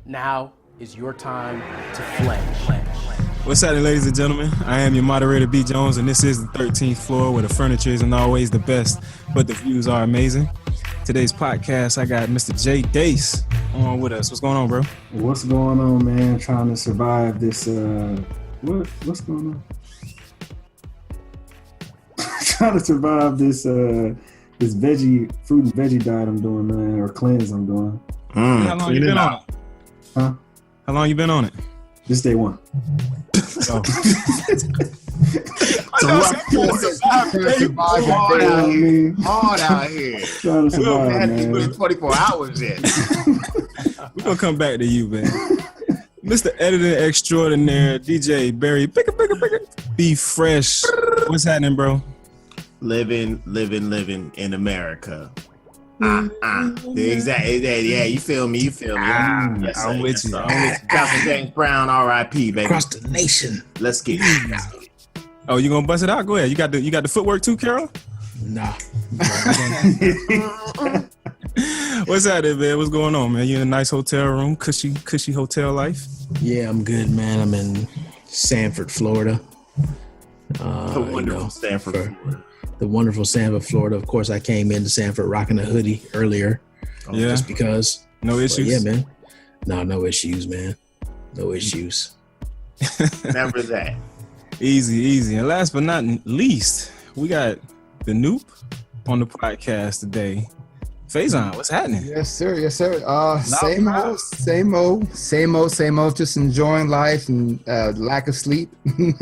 Now is your time to flex. What's happening, ladies and gentlemen? I am your moderator, B. Jones, and this is the 13th floor where the furniture isn't always the best, but the views are amazing. Today's podcast, I got Mr. Jay Dace on with us. What's going on, bro? What's going on, man? Trying to survive this, what's going on? Trying to survive this, this fruit and veggie diet I'm doing, man, or cleanse I'm doing. How long you been on it? Huh? How long you been on it? This day one. Oh. Hard out here. Trying to survive, man. Put 24 hours in. We're going to come back to you, man. Mr. Editor Extraordinaire, DJ Barry, Be Fresh. What's happening, bro? Living in America. Yeah, you feel me? Yes, I'm with you. Dr. James Brown, R.I.P. baby. Across the nation. Let's get it. Oh, you gonna bust it out? Go ahead. You got the footwork too, Carol? Nah. What's happening, man? What's going on, man? You in a nice hotel room, cushy hotel life? Yeah, I'm good, man. I'm in Sanford, Florida. The wonderful Sanford, Florida. The wonderful Sanford, Florida. Of course, I came into Sanford rocking a hoodie earlier. Yeah. Just because. No issues? But yeah, man. No issues, man. No issues. Never that. Easy. And last but not least, we got the Noop on the podcast today. Faison, what's happening? Yes, sir. Same old. Just enjoying life and lack of sleep and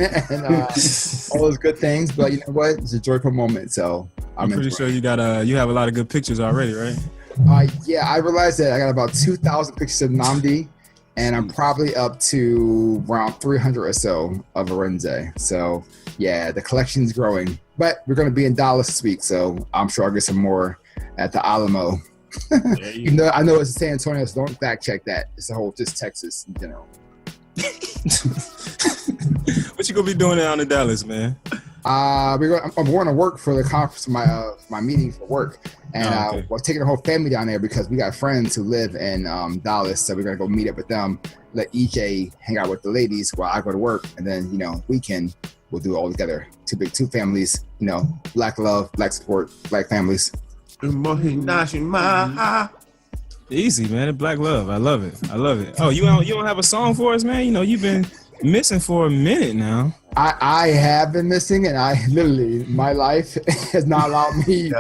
all those good things. But you know what? It's a joyful moment. So I'm pretty sure you have a lot of good pictures already, right? Yeah, I realized that I got about 2,000 pictures of Nnamdi, and I'm probably up to around 300 or so of Arenze. So yeah, the collection's growing. But we're going to be in Dallas this week, so I'm sure I'll get some more at the Alamo. Even though I know it's San Antonio, so don't fact check that. It's the whole just Texas in general. What you gonna be doing down in Dallas, man? I'm going to work for the conference, my meeting for work, and we're taking the whole family down there because we got friends who live in Dallas, so we're gonna go meet up with them. Let EJ hang out with the ladies while I go to work, and then weekend we'll do it all together. Two families, black love, black support, black families. Easy, man. Black love. I love it. Oh, you don't have a song for us, man? You've been missing for a minute now. I have been missing, and I literally, my life has not allowed me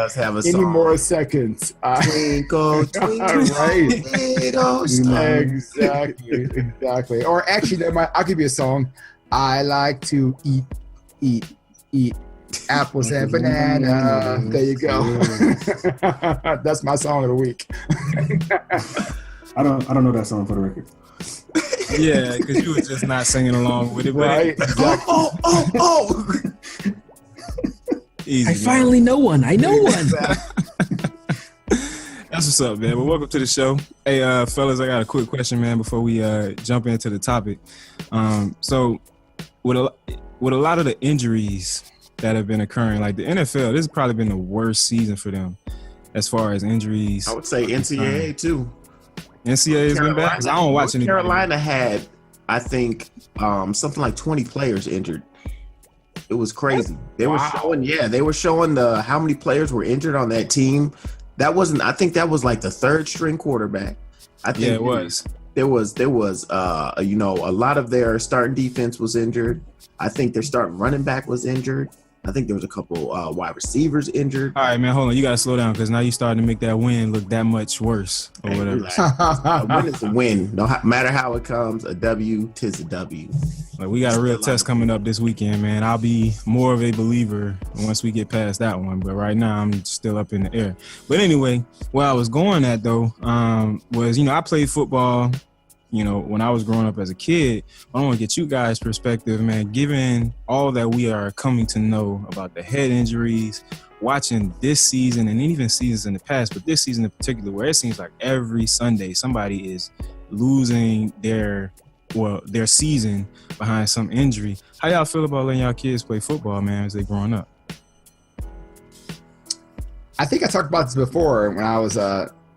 any more seconds. Twinkle, twinkle, right. little star. Exactly. Or actually, I'll give you a song. I like to eat apples and banana. There you go. That's my song of the week. I don't know that song for the record. Yeah, because you were just not singing along with it, right? Exactly. Oh. Easy. I finally know one. I know one. That's what's up, man. Well, welcome to the show. Hey, fellas, I got a quick question, man, before we jump into the topic. So with a lot of the injuries that have been occurring, like the NFL, this has probably been the worst season for them as far as injuries. I would say NCAA too. NCAA has been bad because I don't watch any. Carolina had, I think, something like 20 players injured. It was crazy. They were showing how many players were injured on that team. I think that was like the third string quarterback. I think it was. There was a lot of their starting defense was injured. I think their starting running back was injured. I think there was a couple wide receivers injured. All right, man, hold on. You got to slow down because now you're starting to make that win look that much worse or whatever. A win is a win. No matter how it comes, a W, 'tis a W. Like, we got a real test coming up this weekend, man. I'll be more of a believer once we get past that one. But right now, I'm still up in the air. But anyway, where I was going at, though, was, I played football, when I was growing up as a kid. I want to get you guys' perspective, man, given all that we are coming to know about the head injuries, watching this season and even seasons in the past, but this season in particular, where it seems like every Sunday somebody is losing their season behind some injury. How y'all feel about letting y'all kids play football, man, as they growing up? I think I talked about this before when I was,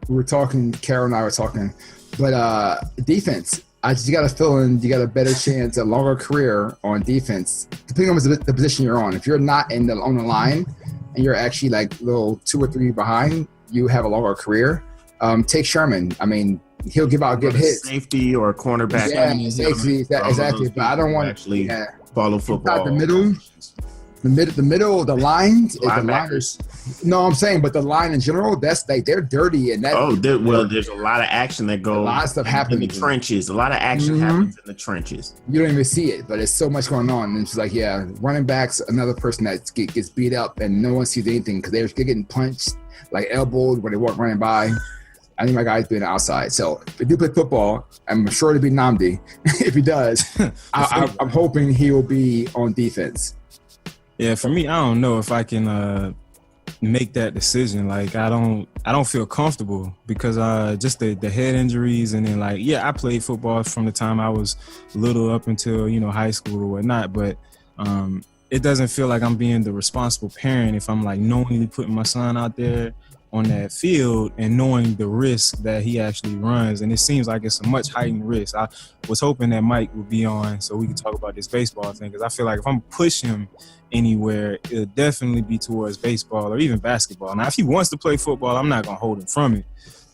we were talking, Carol and I were talking But defense, I just got a feeling you got a better chance, a longer career on defense, depending on the position you're on. If you're not on the line and you're actually like little 2 or 3 behind, you have a longer career. Take Sherman. I mean, he'll give out good hits. Safety or a cornerback. Yeah, safety, exactly. But I don't want actually follow football. The middle, the lines, Linebackers. No, I'm saying, but the line in general, that's like they're dirty and that. There's a lot of action that goes. A lot of stuff happens in the trenches. A lot of action happens in the trenches. You don't even see it, but it's so much going on. And it's like, yeah, running backs, another person that gets beat up and no one sees anything because they're getting punched, like elbowed when they walk running by. I think my guy's being outside. So if he do play football, I'm sure to be Nnamdi. If he does, I'm hoping he will be on defense. Yeah, for me, I don't know if I can make that decision. Like, I don't feel comfortable because just the head injuries, and then like, yeah, I played football from the time I was little up until high school or whatnot, but it doesn't feel like I'm being the responsible parent if I'm like knowingly putting my son out there on that field and knowing the risk that he actually runs. And it seems like it's a much heightened risk. I was hoping that Mike would be on so we could talk about this baseball thing, because I feel like if I'm pushing him anywhere, it'll definitely be towards baseball or even basketball. Now, if he wants to play football, I'm not going to hold him from it.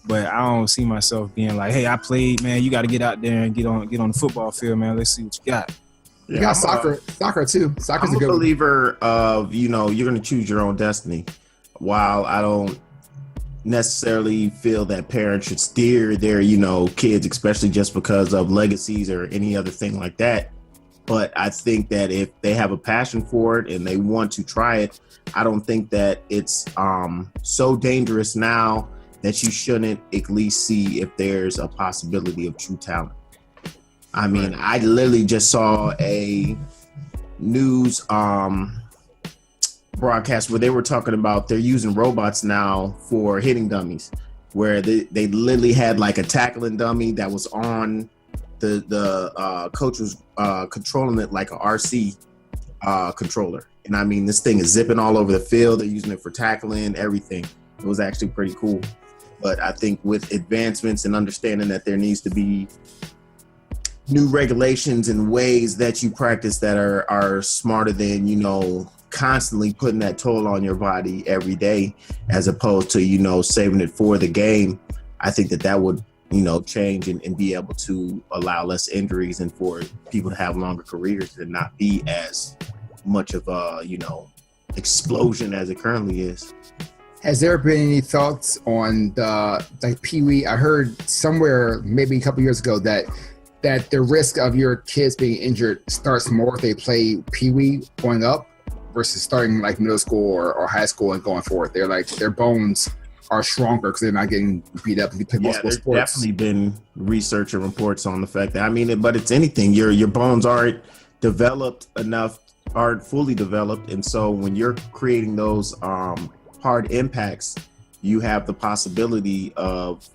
But I don't see myself being like, hey, I played, man, you got to get out there and get on the football field, man. Let's see what you got. You got soccer too. Soccer's I'm a good believer of, you're going to choose your own destiny. While I don't necessarily feel that parents should steer their, kids, especially just because of legacies or any other thing like that. But I think that if they have a passion for it and they want to try it, I don't think that it's so dangerous now that you shouldn't at least see if there's a possibility of true talent. I mean, I literally just saw a news broadcast where they were talking about they're using robots now for hitting dummies, where they literally had like a tackling dummy that was on the coach was controlling it like a RC controller. And I mean, this thing is zipping all over the field. They're using it for tackling, everything. It was actually pretty cool. But I think with advancements and understanding that there needs to be new regulations and ways that you practice that are smarter than, constantly putting that toll on your body every day, as opposed to, saving it for the game. I think that would, change and be able to allow less injuries and for people to have longer careers and not be as much of a, explosion as it currently is. Has there been any thoughts on the Pee Wee? I heard somewhere maybe a couple years ago that the risk of your kids being injured starts more if they play Pee Wee going up versus starting like middle school or high school and going forward. They're like, their bones are stronger because they're not getting beat up and they play multiple sports. Definitely been research and reports on the fact that, but it's anything. Your bones aren't developed enough, aren't fully developed. And so when you're creating those hard impacts, you have the possibility of,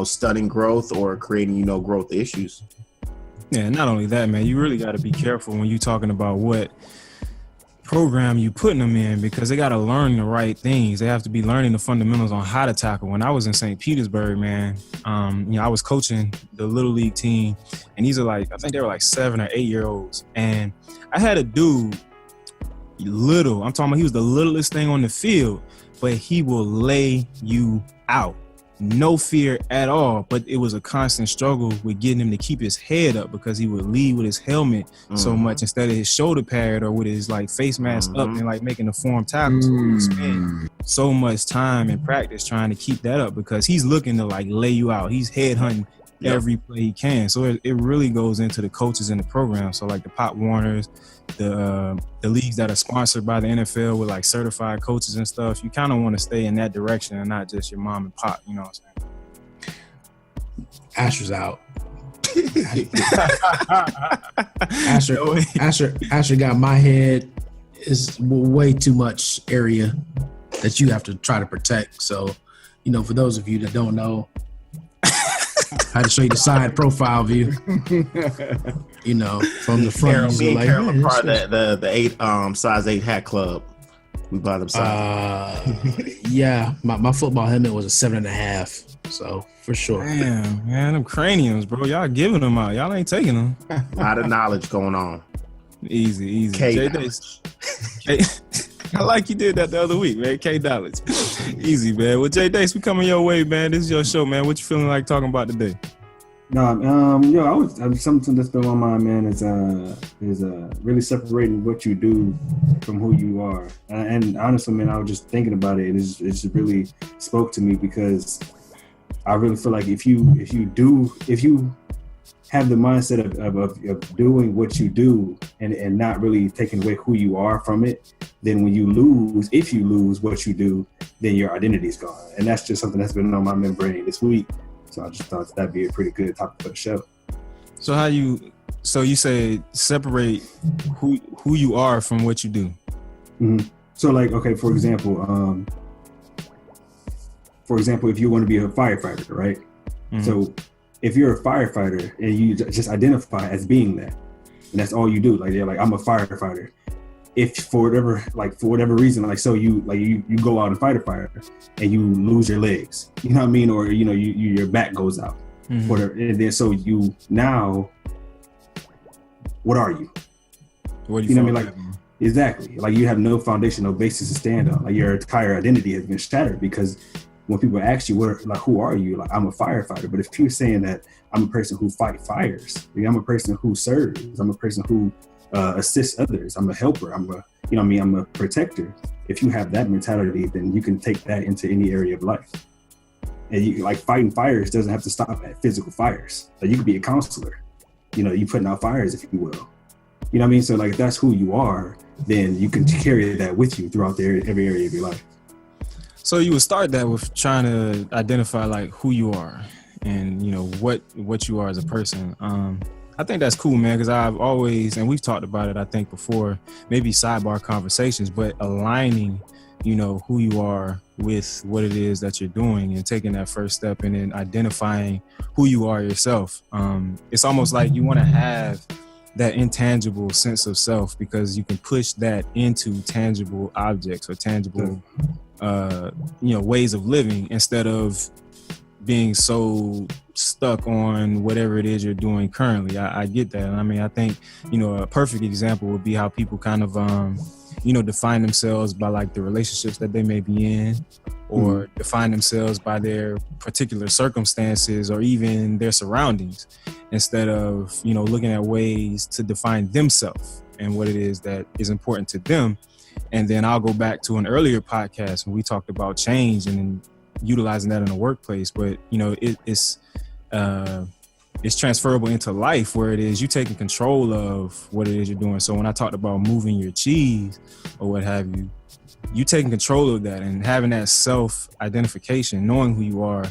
stunning growth or creating, growth issues. Yeah, not only that, man, you really got to be careful when you're talking about what program you putting them in, because they got to learn the right things. They have to be learning the fundamentals on how to tackle. When I was in St. Petersburg, man, I was coaching the little league team, and these are like, I think they were like 7 or 8 year olds. And I had a dude, little, I'm talking about he was the littlest thing on the field, but he will lay you out. No fear at all, but it was a constant struggle with getting him to keep his head up because he would lead with his helmet so much instead of his shoulder pad or with his like face mask up and like making the form tackle. So he would spend so much time in practice trying to keep that up because he's looking to like lay you out. He's head hunting every play he can. So it really goes into the coaches in the program. So like the Pop Warners, the leagues that are sponsored by the NFL with like certified coaches and stuff, you kind of want to stay in that direction and not just your mom and pop, you know what I'm saying? Asher's out. Asher got my head is way too much area that you have to try to protect. So, for those of you that don't know, I had to show you the side profile view. From the front. Me and Carol are part of the size 8 hat club. We buy them size. Yeah, my football helmet was a 7.5. So for sure. Damn, man, them craniums, bro. Y'all giving them out. Y'all ain't taking them. A lot of knowledge going on. Easy. K J knowledge. Dace. I like you did that the other week, man. K dollars. Easy, man. Well, J Dace, we coming your way, man. This is your show, man. What you feeling like talking about today? Something that's been on my mind, man, is really separating what you do from who you are. And honestly, man, I was just thinking about it, and it just really spoke to me, because I really feel like if you have the mindset of doing what you do and not really taking away who you are from it, then when if you lose what you do, then your identity is gone. And that's just something that's been on my membrane this week. So I just thought that'd be a pretty good topic for the show. So you say separate who you are from what you do. Mm-hmm. So like, okay, for example, if you want to be a firefighter, right? Mm-hmm. So if you're a firefighter and you just identify as being that, and that's all you do, like, you're like, I'm a firefighter. If for whatever reason, like, so you go out and fight a fire and you lose your legs, you know what I mean? Or, your back goes out, mm-hmm. And then so you now, what are you? What do you know what I mean? Like, exactly. Like, you have no foundation, no basis to stand on. Like, your entire identity has been shattered, because when people ask you, who are you? Like, I'm a firefighter. But if you're saying that I'm a person who fight fires, I'm a person who serves, I'm a person who assists others, I'm a helper, I'm a protector. If you have that mentality, then you can take that into any area of life. And you, like, fighting fires doesn't have to stop at physical fires. Like, you could be a counselor, you putting out fires, if you will. You know what I mean? So, like, if that's who you are, then you can carry that with you throughout every area of your life. So you would start that with trying to identify, like, who you are and, what you are as a person. I think that's cool, man, because I've always, and we've talked about it, I think, before, maybe sidebar conversations, but aligning, who you are with what it is that you're doing and taking that first step and then identifying who you are yourself. It's almost like you want to have that intangible sense of self, because you can push that into tangible objects or tangible, ways of living, instead of being so stuck on whatever it is you're doing currently. I get that. I mean, I think, a perfect example would be how people kind of, define themselves by, like, the relationships that they may be in, or define themselves by their particular circumstances or even their surroundings, instead of, looking at ways to define themselves and what it is that is important to them. And then I'll go back to an earlier podcast when we talked about change and utilizing that in the workplace, but it's transferable into life, where it is you taking control of what it is you're doing. So when I talked about moving your cheese or what have you, you taking control of that and having that self-identification, knowing who you are,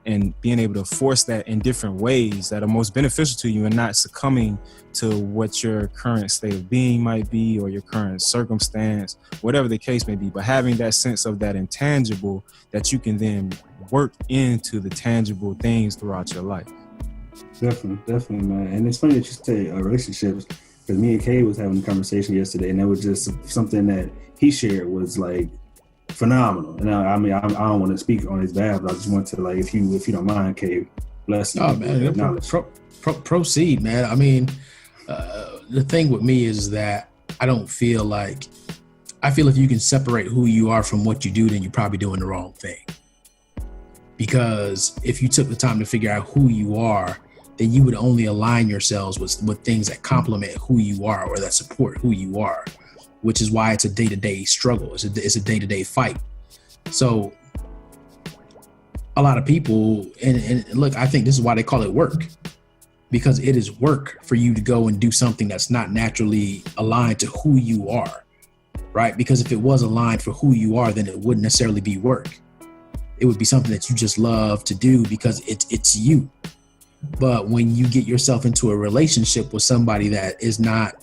and being able to force that in different ways that are most beneficial to you, and not succumbing to what your current state of being might be or your current circumstance, whatever the case may be, but having that sense of that intangible that you can then work into the tangible things throughout your life. Definitely, man. And it's funny that you say relationships, because me and Kay was having a conversation yesterday, and that was just something that he shared was, like, phenomenal. And I don't want to speak on his behalf, but I just want to, like, if you don't mind, Kay, bless you. Oh, man, proceed, man. I mean, the thing with me is that I feel if you can separate who you are from what you do, then you're probably doing the wrong thing. Because if you took the time to figure out who you are, then you would only align yourselves with things that complement who you are or that support who you are, which is why it's a day-to-day struggle. It's a day-to-day fight. So a lot of people, and look, I think this is why they call it work, because it is work for you to go and do something that's not naturally aligned to who you are, right? Because if it was aligned for who you are, then it wouldn't necessarily be work. It would be something that you just love to do because it's you. But when you get yourself into a relationship with somebody that is not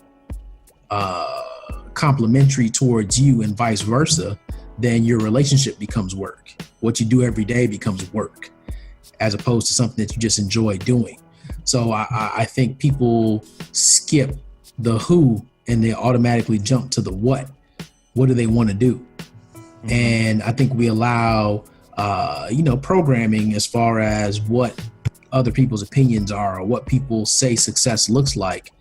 complementary towards you and vice versa, then your relationship becomes work. What you do every day becomes work, as opposed to something that you just enjoy doing. So I think people skip the who and they automatically jump to the what. What do they want to do? And I think we allow programming as far as what other people's opinions are or what people say success looks like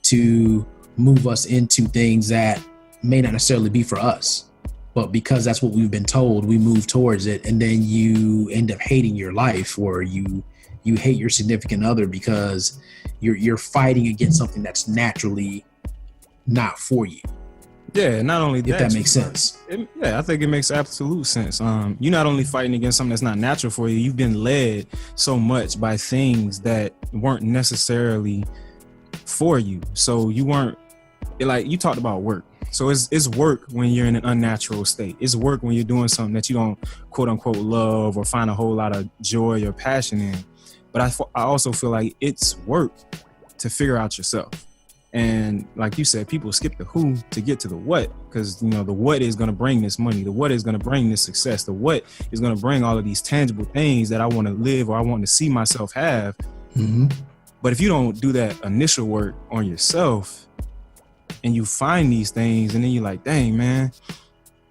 to move us into things that may not necessarily be for us. But because that's what we've been told, we move towards it, and then you end up hating your life, or you hate your significant other because you're fighting against something that's naturally not for you. Yeah, not only that. If that makes sense. I think it makes absolute sense. You're not only fighting against something that's not natural for you, you've been led so much by things that weren't necessarily for you. So you weren't, like you talked about work. So it's work when you're in an unnatural state. It's work when you're doing something that you don't quote unquote love or find a whole lot of joy or passion in. But I also feel like it's work to figure out yourself. And like you said, people skip the who to get to the what, because the what is going to bring this money, the what is going to bring this success, the what is going to bring all of these tangible things that I want to live or I want to see myself have. Mm-hmm. But if you don't do that initial work on yourself and you find these things and then you're like, dang, man,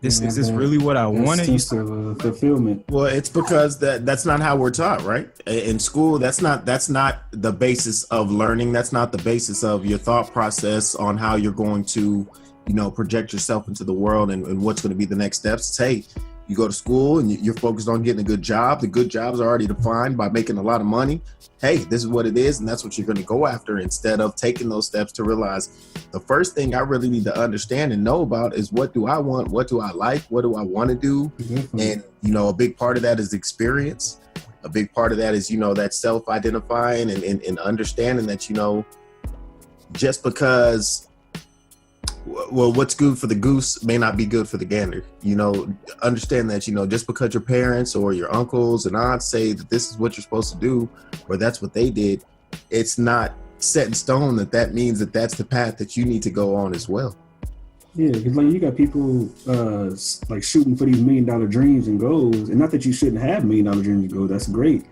is this really what I wanted? Sense of fulfillment. Well, it's because that's not how we're taught, right? In school, that's not the basis of learning. That's not the basis of your thought process on how you're going to, project yourself into the world and what's going to be the next steps. It's, hey, you go to school and you're focused on getting a good job. The good jobs are already defined by making a lot of money. Hey, this is what it is, and that's what you're going to go after, instead of taking those steps to realize the first thing I really need to understand and know about is, what do I want? What do I like? What do I want to do? Mm-hmm. And, a big part of that is experience. A big part of that is, that self-identifying and understanding that, just because, what's good for the goose may not be good for the gander. Understand that, just because your parents or your uncles and aunts say that this is what you're supposed to do, or that's what they did, it's not set in stone that means that that's the path that you need to go on as well. Yeah, because you got people shooting for these $1 million dreams and goals, and not that you shouldn't have $1 million dreams and goals. That's great,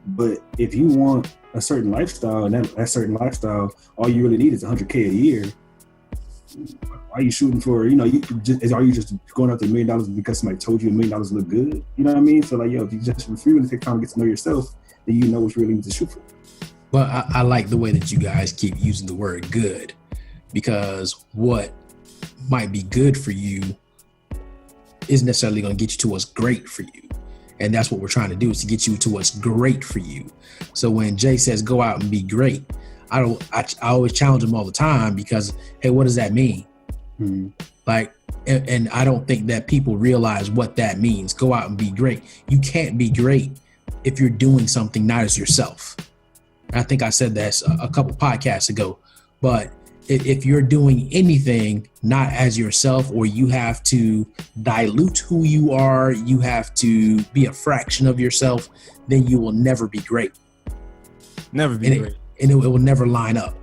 but if you want a certain lifestyle, and that certain lifestyle, all you really need is $100K a year. Why are you shooting for? Are you just going after $1 million because somebody told you $1 million look good? You know what I mean? So if you really take time to get to know yourself, then you know what you really need to shoot for. Well, I like the way that you guys keep using the word good, because what might be good for you isn't necessarily going to get you to what's great for you. And that's what we're trying to do, is to get you to what's great for you. So when Jay says go out and be great, I always challenge him all the time, because, hey, what does that mean? Mm-hmm. And I don't think that people realize what that means. Go out and be great. You can't be great if you're doing something not as yourself. And I think I said that a couple podcasts ago, but if you're doing anything not as yourself, or you have to dilute who you are, you have to be a fraction of yourself, then you will never be great. Never be great. And it will never line up.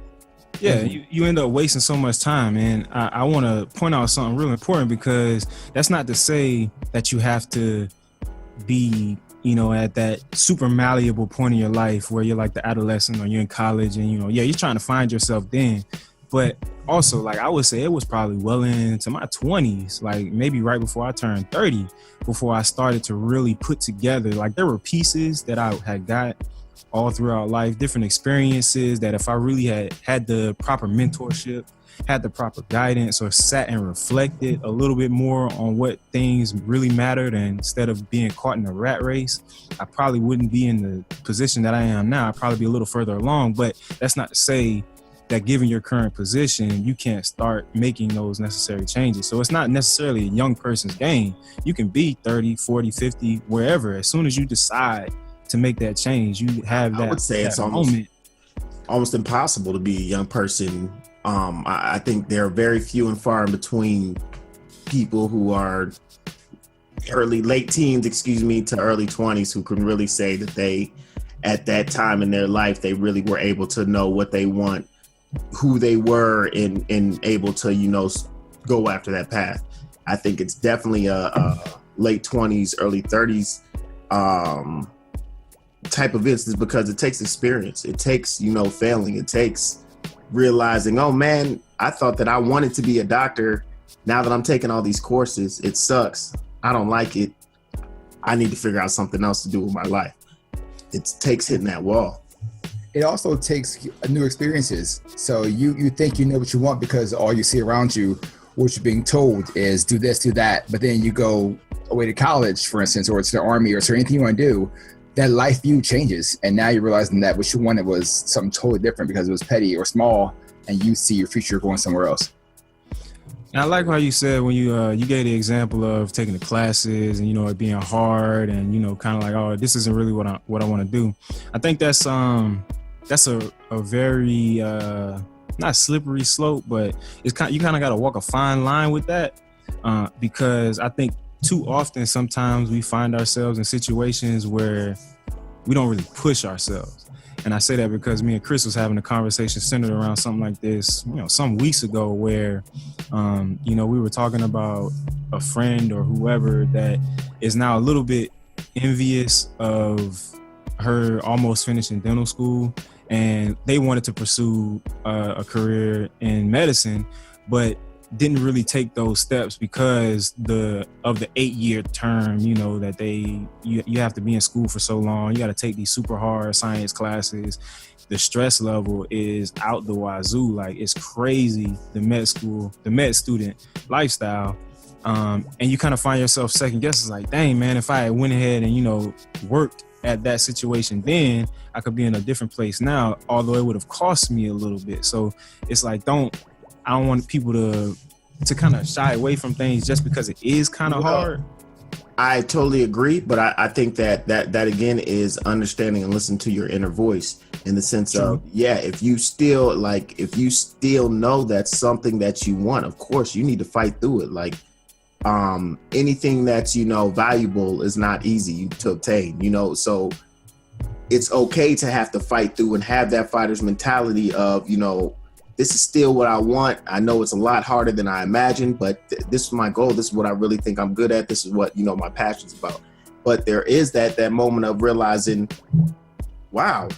Yeah, you end up wasting so much time. And I want to point out something real important, because that's not to say that you have to be, at that super malleable point in your life where you're like the adolescent or you're in college and, you're trying to find yourself then. But also, I would say it was probably well into my 20s, maybe right before I turned 30, before I started to really put together, there were pieces that I had got all throughout life, different experiences that if I really had the proper mentorship, had the proper guidance, or sat and reflected a little bit more on what things really mattered, and instead of being caught in a rat race, I probably wouldn't be in the position that I am now. I'd probably be a little further along. But that's not to say that given your current position, you can't start making those necessary changes. So it's not necessarily a young person's game. You can be 30, 40, 50, wherever. As soon as you decide to make that change, you have that. I would say it's almost impossible to be a young person. I think there are very few and far in between people who are late teens, to early 20s, who can really say that they, at that time in their life, they really were able to know what they want, who they were, and able to, go after that path. I think it's definitely a late 20s, early 30s type of instance, because it takes experience. It takes, failing. It takes realizing, oh man, I thought that I wanted to be a doctor. Now that I'm taking all these courses, it sucks. I don't like it. I need to figure out something else to do with my life. It takes hitting that wall. It also takes new experiences. So you think you know what you want because all you see around you, what you're being told is do this, do that. But then you go away to college, for instance, or to the army, or to anything you want to do, that life view changes. And now you're realizing that what you wanted was something totally different because it was petty or small, and you see your future going somewhere else. And I like how you said when you gave the example of taking the classes and, it being hard and, kind of like, oh, this isn't really what I want to do. I think that's a very, not slippery slope, but you kind of got to walk a fine line with that because I think too often sometimes we find ourselves in situations where we don't really push ourselves. And I say that because me and Chris was having a conversation centered around something like this, some weeks ago where, we were talking about a friend or whoever that is now a little bit envious of her almost finishing dental school, and they wanted to pursue a career in medicine, but didn't really take those steps because of the 8-year term, that you have to be in school for so long. You got to take these super hard science classes. The stress level is out the wazoo. Like, it's crazy, the med student lifestyle. And you kind of find yourself second guessing, like, dang, man, if I had went ahead and, worked at that situation, then I could be in a different place now, although it would have cost me a little bit. So it's like, I don't want people to kind of shy away from things just because it is kind of hard. I totally agree, but I think that again is understanding and listening to your inner voice in the sense of, if you still know that's something that you want, of course you need to fight through it. Like, anything that's, valuable is not easy to obtain, so it's okay to have to fight through and have that fighter's mentality of, this is still what I want. I know it's a lot harder than I imagined, but this is my goal. This is what I really think I'm good at. This is what, my passion's about. But there is that moment of realizing, wow,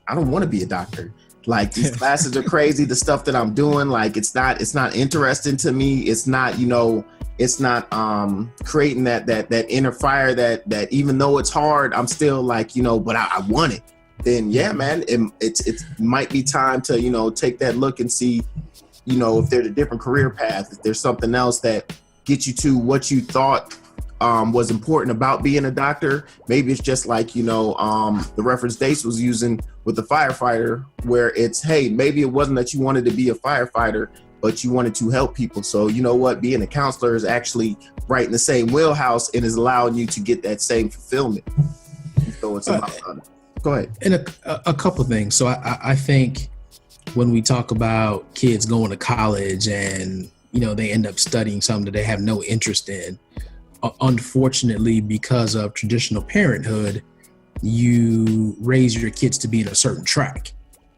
I don't want to be a doctor. Like, these classes are crazy. The stuff that I'm doing, like, it's not interesting to me. It's not, it's not creating that inner fire that even though it's hard, I'm still like, but I want it. Then man, it might be time to, take that look and see, if there's a different career path, if there's something else that gets you to what you thought was important about being a doctor. Maybe it's just like, the reference Dace was using with the firefighter, where it's, hey, maybe it wasn't that you wanted to be a firefighter, but you wanted to help people. So being a counselor is actually right in the same wheelhouse and is allowing you to get that same fulfillment. So it's about go ahead. And a couple of things. So I think when we talk about kids going to college and, they end up studying something that they have no interest in, unfortunately, because of traditional parenthood, you raise your kids to be in a certain track.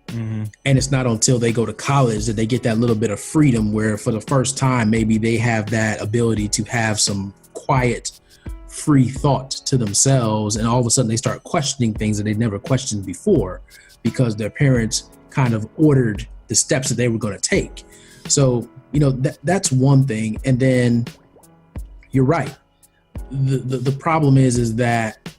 Mm-hmm. And it's not until they go to college that they get that little bit of freedom where for the first time, maybe they have that ability to have some quiet, free thought to themselves, and all of a sudden they start questioning things that they never questioned before because their parents kind of ordered the steps that they were going to take. So, that's one thing. And then you're right. The problem is that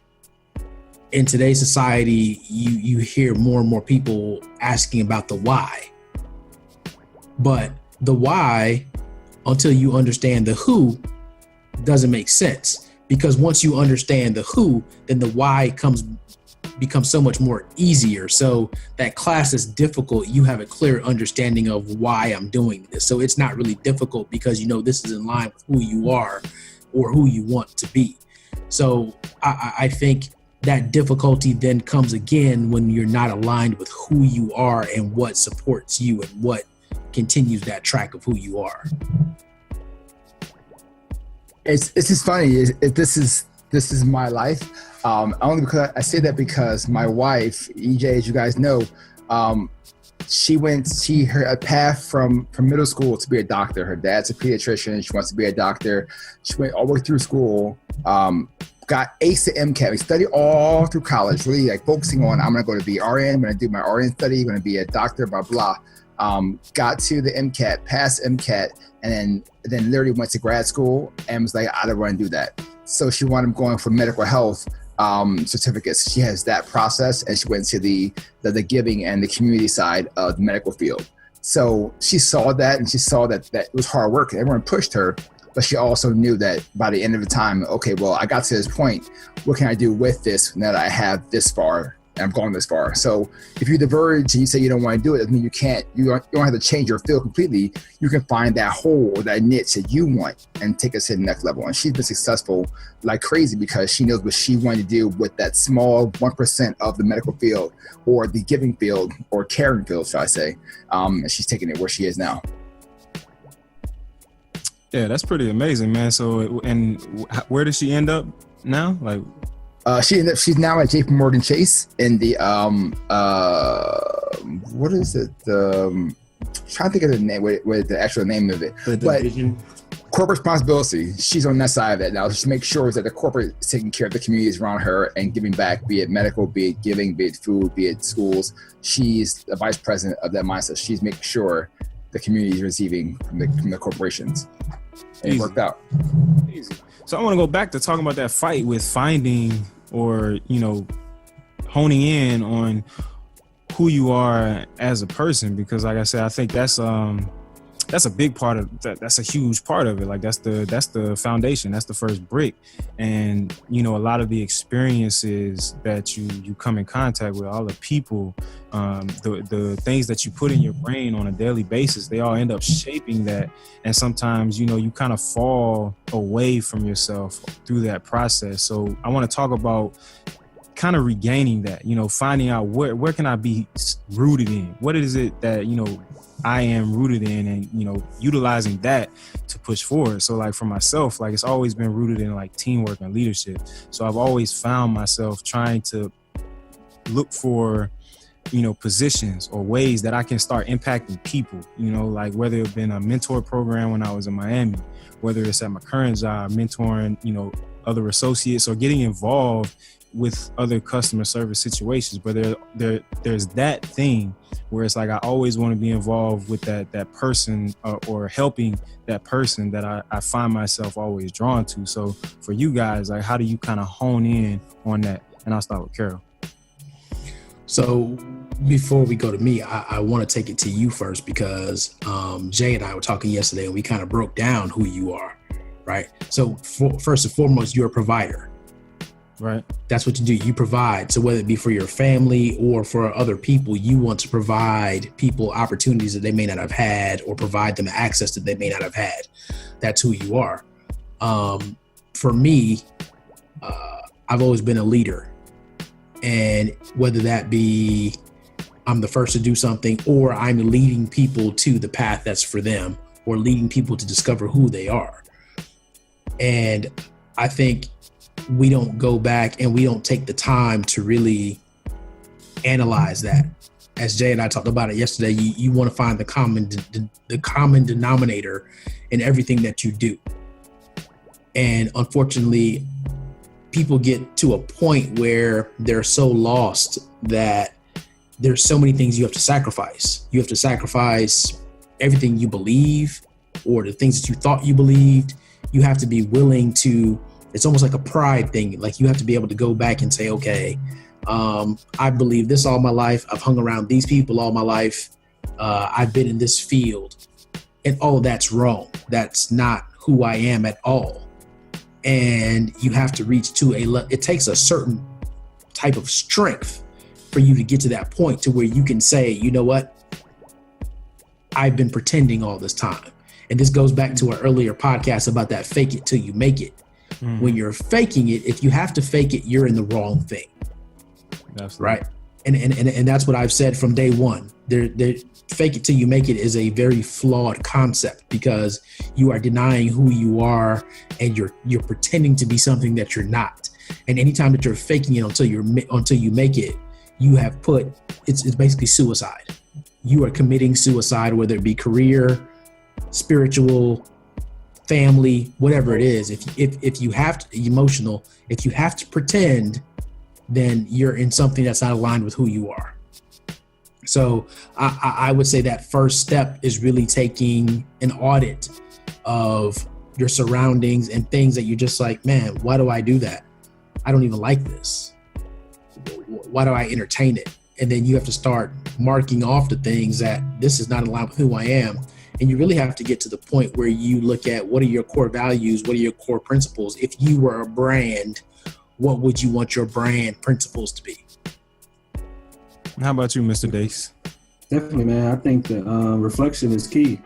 in today's society, you hear more and more people asking about the why. But the why, until you understand the who, doesn't make sense. Because once you understand the who, then the why becomes so much more easier. So that class is difficult. You have a clear understanding of why I'm doing this. So it's not really difficult because this is in line with who you are or who you want to be. So I think that difficulty then comes again when you're not aligned with who you are and what supports you and what continues that track of who you are. It's just funny. This is my life. Only because I say that because my wife, EJ, as you guys know, she her path from middle school to be a doctor. Her dad's a pediatrician. She wants to be a doctor. She went all the way through school. Got ace at MCAT. We studied all through college, really like focusing on, I'm going to go to be RN. I'm going to do my RN study. I'm going to be a doctor, blah, blah. Got to the MCAT, passed MCAT, and then literally went to grad school and was like, I don't want to do that. So she wound up going for medical health certificates. She has that process, and she went to the giving and the community side of the medical field. So she saw that, and she saw that it was hard work. Everyone pushed her, but she also knew that by the end of the time, okay, well, I got to this point. What can I do with this now that I have this far and I'm going this far? So if you diverge and you say you don't want to do it, I mean, you don't have to change your field completely. You can find that hole or that niche that you want and take us to the next level. And she's been successful like crazy because she knows what she wanted to do with that small 1% of the medical field or the giving field or caring field, should I say. And she's taking it where she is now. Yeah, that's pretty amazing, man. So, and where does she end up now? Like, she's now at JP Morgan Chase in the what is it? I'm trying to think of the name, what the actual name of it. The division. Corporate responsibility. She's on that side of it now. Just make sure that the corporate is taking care of the communities around her and giving back, be it medical, be it giving, be it food, be it schools. She's the vice president of that mindset. She's making sure the community is receiving from the corporations. And it worked out. Easy. So I want to go back to talking about that fight with finding or, honing in on who you are as a person, because like I said, I think that's a big part of that. That's a huge part of it. Like that's the foundation. That's the first brick. And, a lot of the experiences that you come in contact with, all the people, the things that you put in your brain on a daily basis, they all end up shaping that. And sometimes, you kind of fall away from yourself through that process. So I want to talk about kind of regaining that, finding out where can I be rooted in? What is it that, I am rooted in, and, utilizing that to push forward. So like for myself, like it's always been rooted in like teamwork and leadership. So I've always found myself trying to look for, positions or ways that I can start impacting people, like whether it's been a mentor program when I was in Miami, whether it's at my current job, mentoring, other associates or getting involved with other customer service situations. But there's that thing where it's like I always want to be involved with that person or helping that person that I find myself always drawn to. So for you guys, like how do you kind of hone in on that? And I'll start with Carol. So before we go to me, I want to take it to you first because Jay and I were talking yesterday and we kind of broke down who you are, right? So first and foremost, you're a provider. Right. That's what you do. You provide. So whether it be for your family or for other people, you want to provide people opportunities that they may not have had or provide them access that they may not have had. That's who you are. For me, I've always been a leader. And whether that be I'm the first to do something or I'm leading people to the path that's for them or leading people to discover who they are. And I think we don't go back and we don't take the time to really analyze that. As Jay and I talked about it yesterday, you want to find the common denominator in everything that you do. And unfortunately, people get to a point where they're so lost that there's so many things you have to sacrifice. You have to sacrifice everything you believe or the things that you thought you believed. You have to be willing to, it's almost like a pride thing. Like you have to be able to go back and say, okay, I believe this all my life. I've hung around these people all my life. I've been in this field and that's wrong. That's not who I am at all. And you have to reach to it takes a certain type of strength for you to get to that point to where you can say, you know what? I've been pretending all this time. And this goes back to our earlier podcast about that fake it till you make it. Mm. When you're faking it, if you have to fake it, you're in the wrong thing. Absolutely. Right. And that's what I've said from day one. Fake it till you make it is a very flawed concept because you are denying who you are and you're pretending to be something that you're not. And anytime that you're faking it until you make it, you have put it's basically suicide. You are committing suicide, whether it be career, spiritual, family, whatever it is. If you have to emotional, if you have to pretend, then you're in something that's not aligned with who you are. So I would say that first step is really taking an audit of your surroundings and things that you're just like, man, why do I do that? I don't even like this. Why do I entertain it? And then you have to start marking off the things that this is not aligned with who I am. And you really have to get to the point where you look at what are your core values, what are your core principles. If you were a brand, what would you want your brand principles to be? How about you, Mr. Dace? Definitely, man. I think that reflection is key.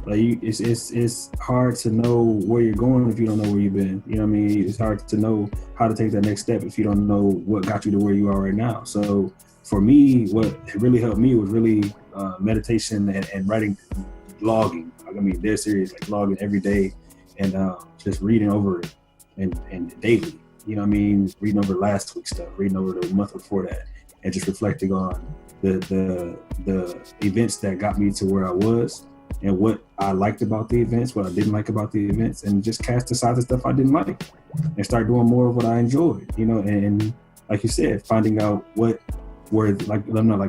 Like it's hard to know where you're going if you don't know where you've been. You know what I mean? It's hard to know how to take that next step if you don't know what got you to where you are right now. So for me, what really helped me was really meditation and writing, logging. I mean, they're serious, like logging every day and just reading over it and daily. You know what I mean? Reading over last week's stuff, reading over the month before that, and just reflecting on the events that got me to where I was and what I liked about the events, what I didn't like about the events, and just cast aside the stuff I didn't like and start doing more of what I enjoyed, you know, and like you said, finding out like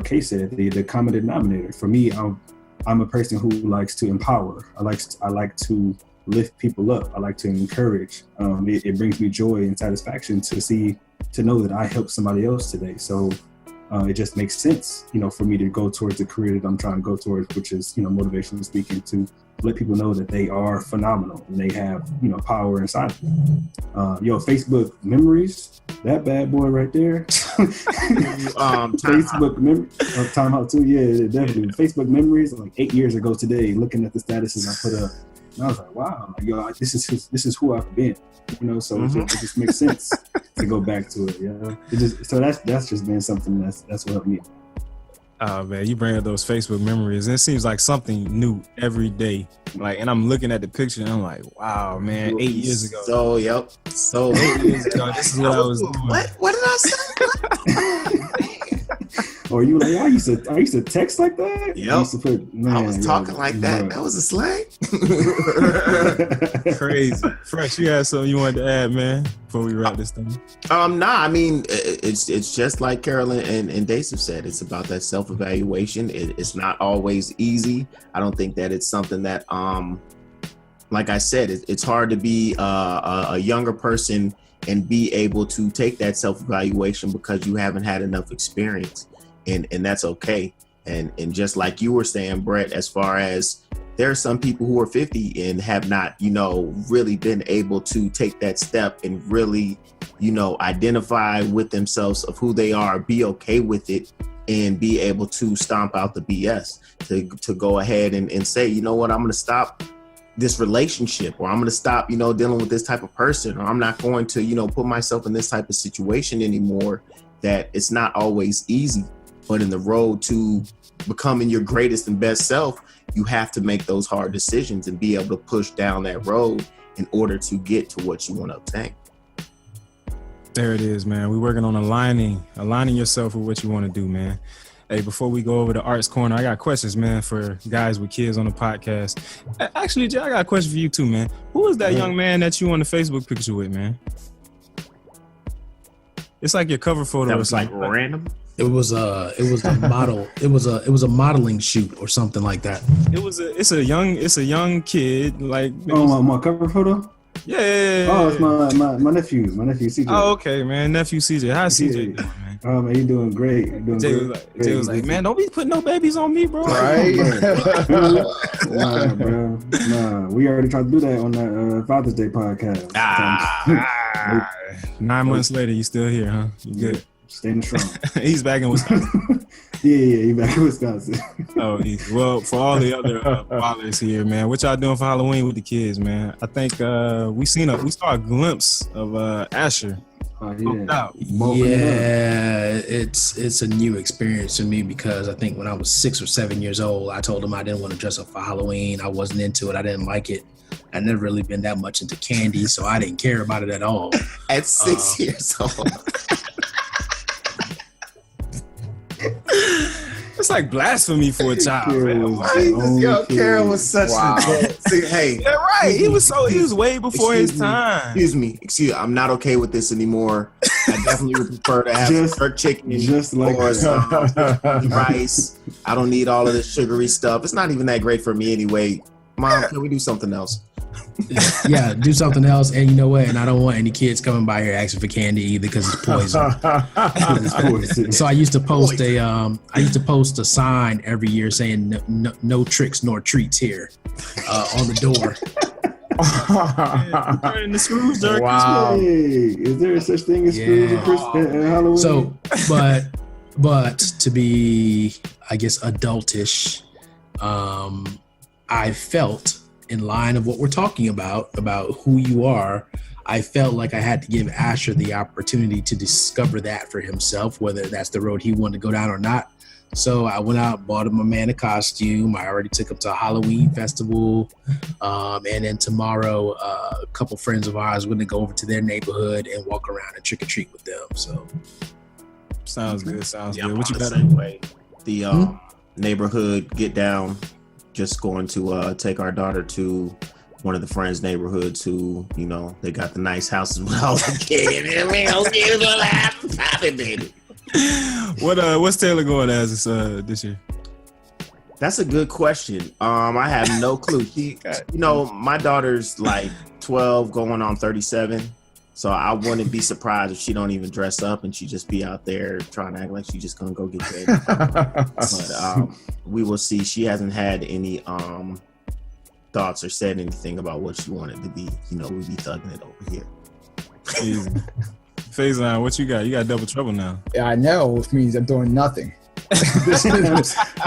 Kay said, the common denominator. For me, I'm a person who likes to empower. I like to lift people up. I like to encourage. It brings me joy and satisfaction to know that I helped somebody else today. So it just makes sense, you know, for me to go towards the career that I'm trying to go towards, which is, you know, motivational speaking, to let people know that they are phenomenal and they have, you know, power inside of them. Facebook memories, that bad boy right there. Facebook memories, timeout too. Yeah, definitely. Facebook memories, like 8 years ago today, looking at the statuses I put up, and I was like, wow, like, yo, this is who I've been, you know. So it just makes sense to go back to it. Yeah, that's just been something that's what helped me. Oh man, you bring up those Facebook memories, and it seems like something new every day. Like, and I'm looking at the picture, and I'm like, wow, man, 8 years ago. So 8 years ago, this is what I was doing. What did I say? Or you like, I used to text like that? Yep. I was talking like that. That was a slang. Crazy. Fresh, you had something you wanted to add, man, before we wrap this thing? I mean, it's just like Carolyn and Dace have said. It's about that self-evaluation. It's not always easy. I don't think that it's something that, like I said, it's hard to be a younger person and be able to take that self-evaluation because you haven't had enough experience. And that's okay. And just like you were saying, Brett, as far as there are some people who are 50 and have not, you know, really been able to take that step and really, you know, identify with themselves of who they are, be okay with it, and be able to stomp out the BS, to go ahead and say, you know what, I'm going to stop this relationship, or I'm going to stop, you know, dealing with this type of person, or I'm not going to, you know, put myself in this type of situation anymore. That it's not always easy. But in the road to becoming your greatest and best self, you have to make those hard decisions and be able to push down that road in order to get to what you want to obtain. There it is, man. We're working on aligning yourself with what you want to do, man. Hey, before we go over to Arts Corner, I got questions, man, for guys with kids on the podcast. Actually, Jay, I got a question for you too, man. Who is that young man that you on the Facebook picture with, man? It's like your cover photo. That was like random. It was a model. It was a modeling shoot or something like that. It's a young kid, like. Oh, my cover photo. Yeah. Oh, it's my nephew CJ. Oh, okay, man, nephew CJ. How's CJ doing, man? Oh man, you doing great. Jay was like, man, don't be putting no babies on me, bro. Right? Nah, bro. Nah, we already tried to do that on that Father's Day podcast. 9 months later, you still here, huh? You good? Staying strong. He's back in Wisconsin. Yeah, he's back in Wisconsin. Oh, well, for all the other fathers here, man, what y'all doing for Halloween with the kids, man? I think we saw a glimpse of Asher. Oh, yeah. Yeah, it's a new experience to me because I think when I was 6 or 7 years old, I told him I didn't want to dress up for Halloween. I wasn't into it. I didn't like it. I'd never really been that much into candy, so I didn't care about it at all. At 6 years old. It's like blasphemy for a child, man. Carol was such a see, hey. Yeah, right. He was way before his time. Excuse me. I'm not okay with this anymore. I definitely would prefer to have jerk chicken just like or rice. I don't need all of this sugary stuff. It's not even that great for me anyway. Mom, can we do something else? Yeah, do something else. And you know what? And I don't want any kids coming by here asking for candy either because it's poison. It's poison. So I used to post a sign every year saying no tricks nor treats here on the door. Turning the screws dark. Wow. Hey, is there such thing as Scrooge at Halloween? So, but to be, I guess, adultish, I felt in line of what we're talking about who you are. I felt like I had to give Asher the opportunity to discover that for himself, whether that's the road he wanted to go down or not. So I went out, bought him a man a costume. I already took him to a Halloween festival. And then tomorrow, a couple friends of ours are going to go over to their neighborhood and walk around and trick or treat with them. So Sounds good. Sounds Yeah, good. I'm What you on the got? same way. The neighborhood get down. Just going to take our daughter to one of the friends' neighborhoods who, you know, they got the nice houses with all the kids. Baby. What's Taylor going as this year? That's a good question. I have no clue. You know, my daughter's like 12 going on 37. So I wouldn't be surprised if she don't even dress up and she just be out there trying to act like she's just gonna go get candy. But we will see. She hasn't had any thoughts or said anything about what she wanted to be. You know, we be thugging it over here. Easy. Faison, what you got? You got double trouble now. Yeah, I know, which means I'm doing nothing.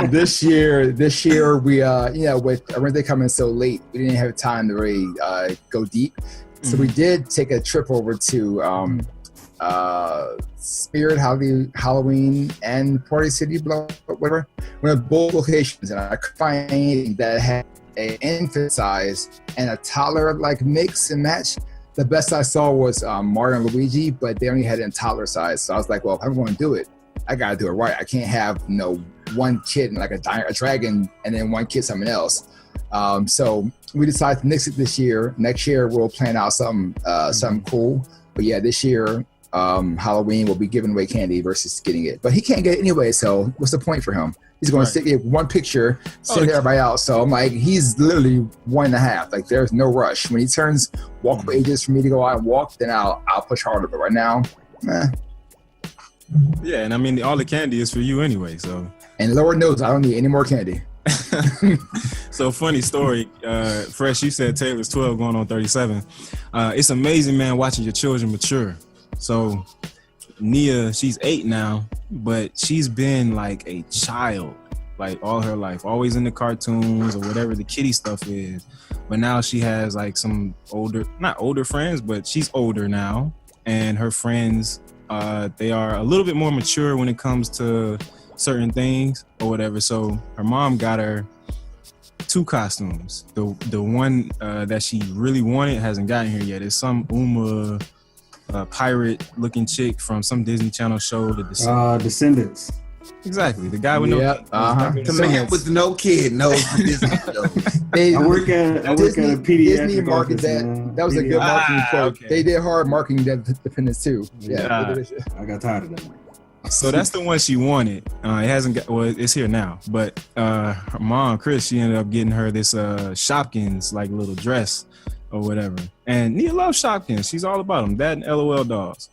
this year we with everything coming so late, we didn't have time to really go deep. So we did take a trip over to Spirit Halloween and Party City, whatever. We have both locations, and I could find anything that had an infant size and a toddler like mix and match. The best I saw was Mario and Luigi, but they only had it in toddler size. So I was like, well, if I'm going to do it, I got to do it right. I can't have one kid and like a dragon and then one kid something else. So we decided to nix it this year. Next year we'll plan out something cool. But yeah, this year Halloween we'll be giving away candy versus getting it. But he can't get it anyway, so what's the point for him? He's going to stick one picture, send everybody out. So I'm like, he's literally 1.5. Like there's no rush. When he turns walkable ages for me to go out and walk, then I'll push harder. But right now, Yeah, and I mean all the candy is for you anyway. So and Lord knows I don't need any more candy. So funny story. Fresh, you said Taylor's 12 going on 37. It's amazing, man, watching your children mature. So Nia, she's 8 now, but she's been like a child like all her life, always in the cartoons or whatever the kiddie stuff is. But now she has like some not older friends, but she's older now, and her friends they are a little bit more mature when it comes to certain things or whatever. So her mom got her 2 costumes. The one that she really wanted hasn't gotten here yet. It's some Uma pirate looking chick from some Disney Channel show. Descendants. Exactly, the guy with no The man with no kid knows Disney shows. I work at a pediatric Disney marketed office, that. man. That was a good marketing quote. Okay. They did hard marketing dependence too. Yeah. I got tired of that. So that's the one she wanted. It hasn't got, well, it's here now. But her mom, Chris, she ended up getting her this Shopkins like little dress or whatever. And Nia loves Shopkins. She's all about them. That and LOL dolls.